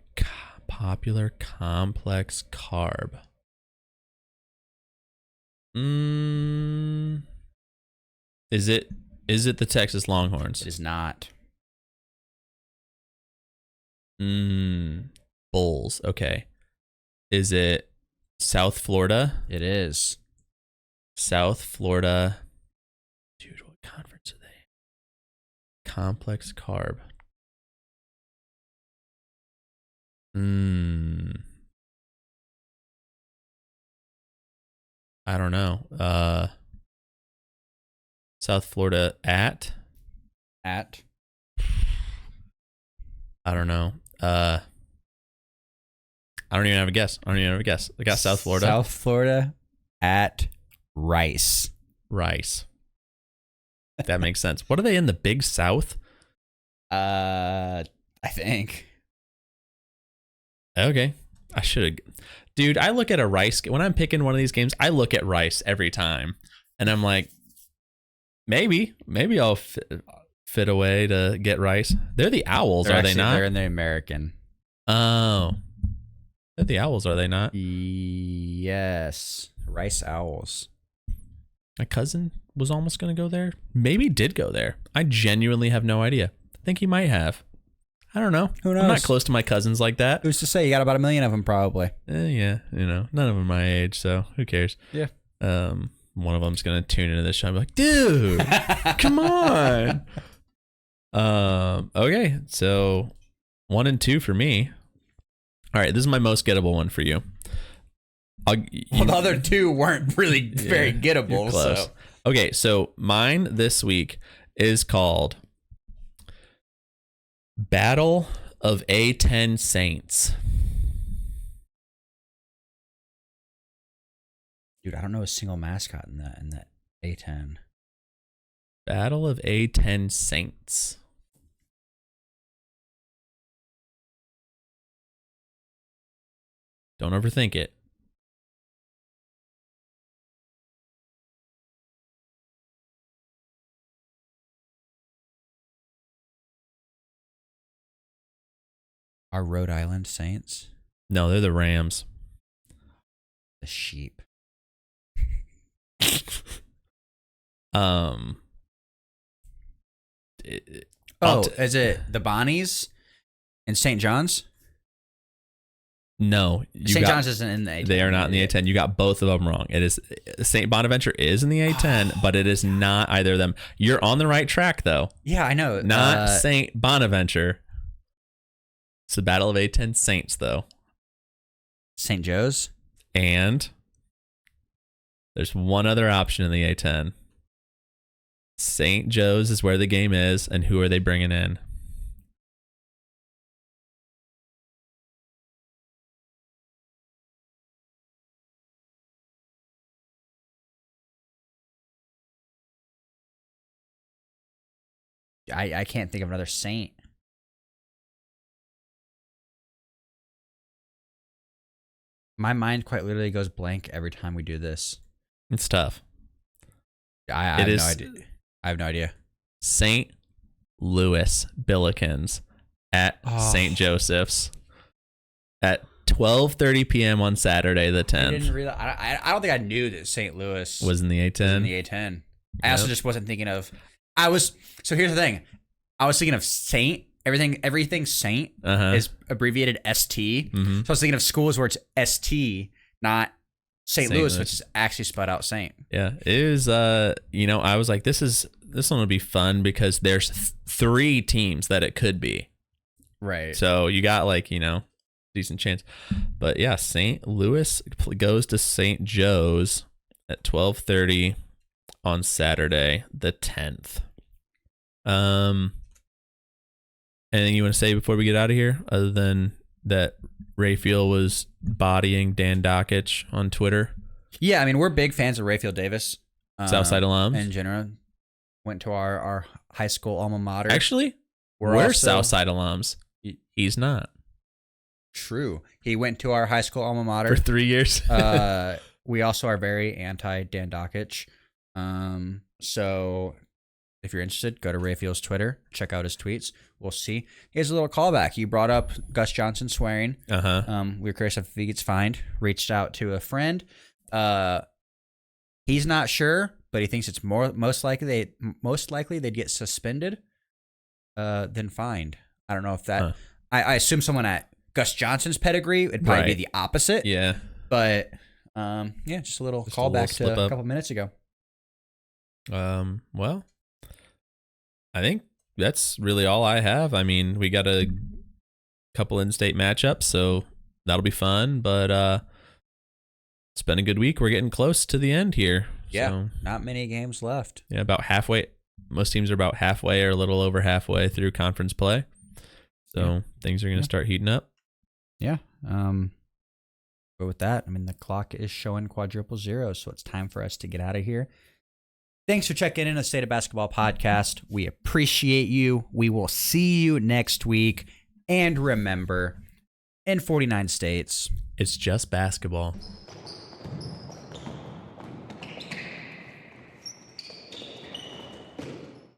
popular complex carb. Is it the Texas Longhorns? It is not. Bulls. Okay. Is it South Florida? It is. South Florida. Dude, what conference are they? Complex carb. I don't know. South Florida at? I don't know. I don't even have a guess. I got South Florida. South Florida at Rice. That makes sense. What are they in the Big South? I think. Okay. I should have. Dude, I look at a Rice. When I'm picking one of these games, I look at Rice every time. And I'm like, maybe I'll fit a way to get Rice. They're the Owls, are they not? They're in the American. Oh. They're the Owls, are they not? Yes. Rice Owls. My cousin was almost going to go there. Maybe did go there. I genuinely have no idea. I think he might have. I don't know. Who knows? I'm not close to my cousins like that. Who's to say? You got about 1 million of them, probably. Yeah, none of them my age, so who cares? Yeah. One of them's gonna tune into this show and be like, dude, come on. Okay, so 1 and 2 for me. All right, this is my most gettable one for you. The other two weren't really very gettable. Close. So. Okay, so mine this week is called Battle of A10 Saints. Dude, I don't know a single mascot in that A10. Battle of A10 Saints. Don't overthink it. Our Rhode Island Saints? No, they're the Rams. The sheep. Is it the Bonnies in St. John's? No. St. John's isn't in the A10. They are not in the A10. You got both of them wrong. It is St. Bonaventure is in the A10, but it is not either of them. You're on the right track, though. Yeah, I know. Not St. Bonaventure. It's the Battle of A10 Saints, though. St. Joe's? And there's one other option in the A10. St. Joe's is where the game is, and who are they bringing in? I can't think of another Saint. My mind quite literally goes blank every time we do this. It's tough. I have no idea. I have no idea. St. Louis Billikens at St. Joseph's at 12:30 p.m. on Saturday the 10th. I didn't realize. I don't think I knew that St. Louis Was in the A10. Was in the A10. I also just wasn't thinking of. So here's the thing. I was thinking of Saint. Everything Saint is abbreviated ST. So I was thinking of schools where it's ST, not St. Louis, which is actually spelled out Saint. Yeah, it is. I was like, this one would be fun because there's 3 teams that it could be. Right. So you got decent chance. But yeah, St. Louis goes to St. Joe's at 12:30 on Saturday the 10th. Anything you want to say before we get out of here, other than that Rayfield was bodying Dan Dockich on Twitter? Yeah, I mean, we're big fans of Rayfield Davis. Southside alums. In general. Went to our high school alma mater. Actually, we're Southside alums. He's not. True. He went to our high school alma mater. For 3 years. We also are very anti-Dan Dockich. So if you're interested, go to Rayfield's Twitter. Check out his tweets. We'll see. Here's a little callback. You brought up Gus Johnson swearing. We were curious if he gets fined. Reached out to a friend. He's not sure, but he thinks it's most likely they'd get suspended than fined. I don't know if that. I assume someone at Gus Johnson's pedigree would probably be the opposite. Yeah. But just a little callback to a couple minutes ago. Well, I think that's really all I have. I mean, we got a couple in-state matchups, so that'll be fun. But it's been a good week. We're getting close to the end here. Yeah, so, not many games left. Yeah, about halfway. Most teams are about halfway or a little over halfway through conference play. So things are going to start heating up. Yeah. But with that, I mean, the clock is showing quadruple zero, so it's time for us to get out of here. Thanks for checking in the State of Basketball podcast. We appreciate you. We will see you next week. And remember, in 49 states, it's just basketball.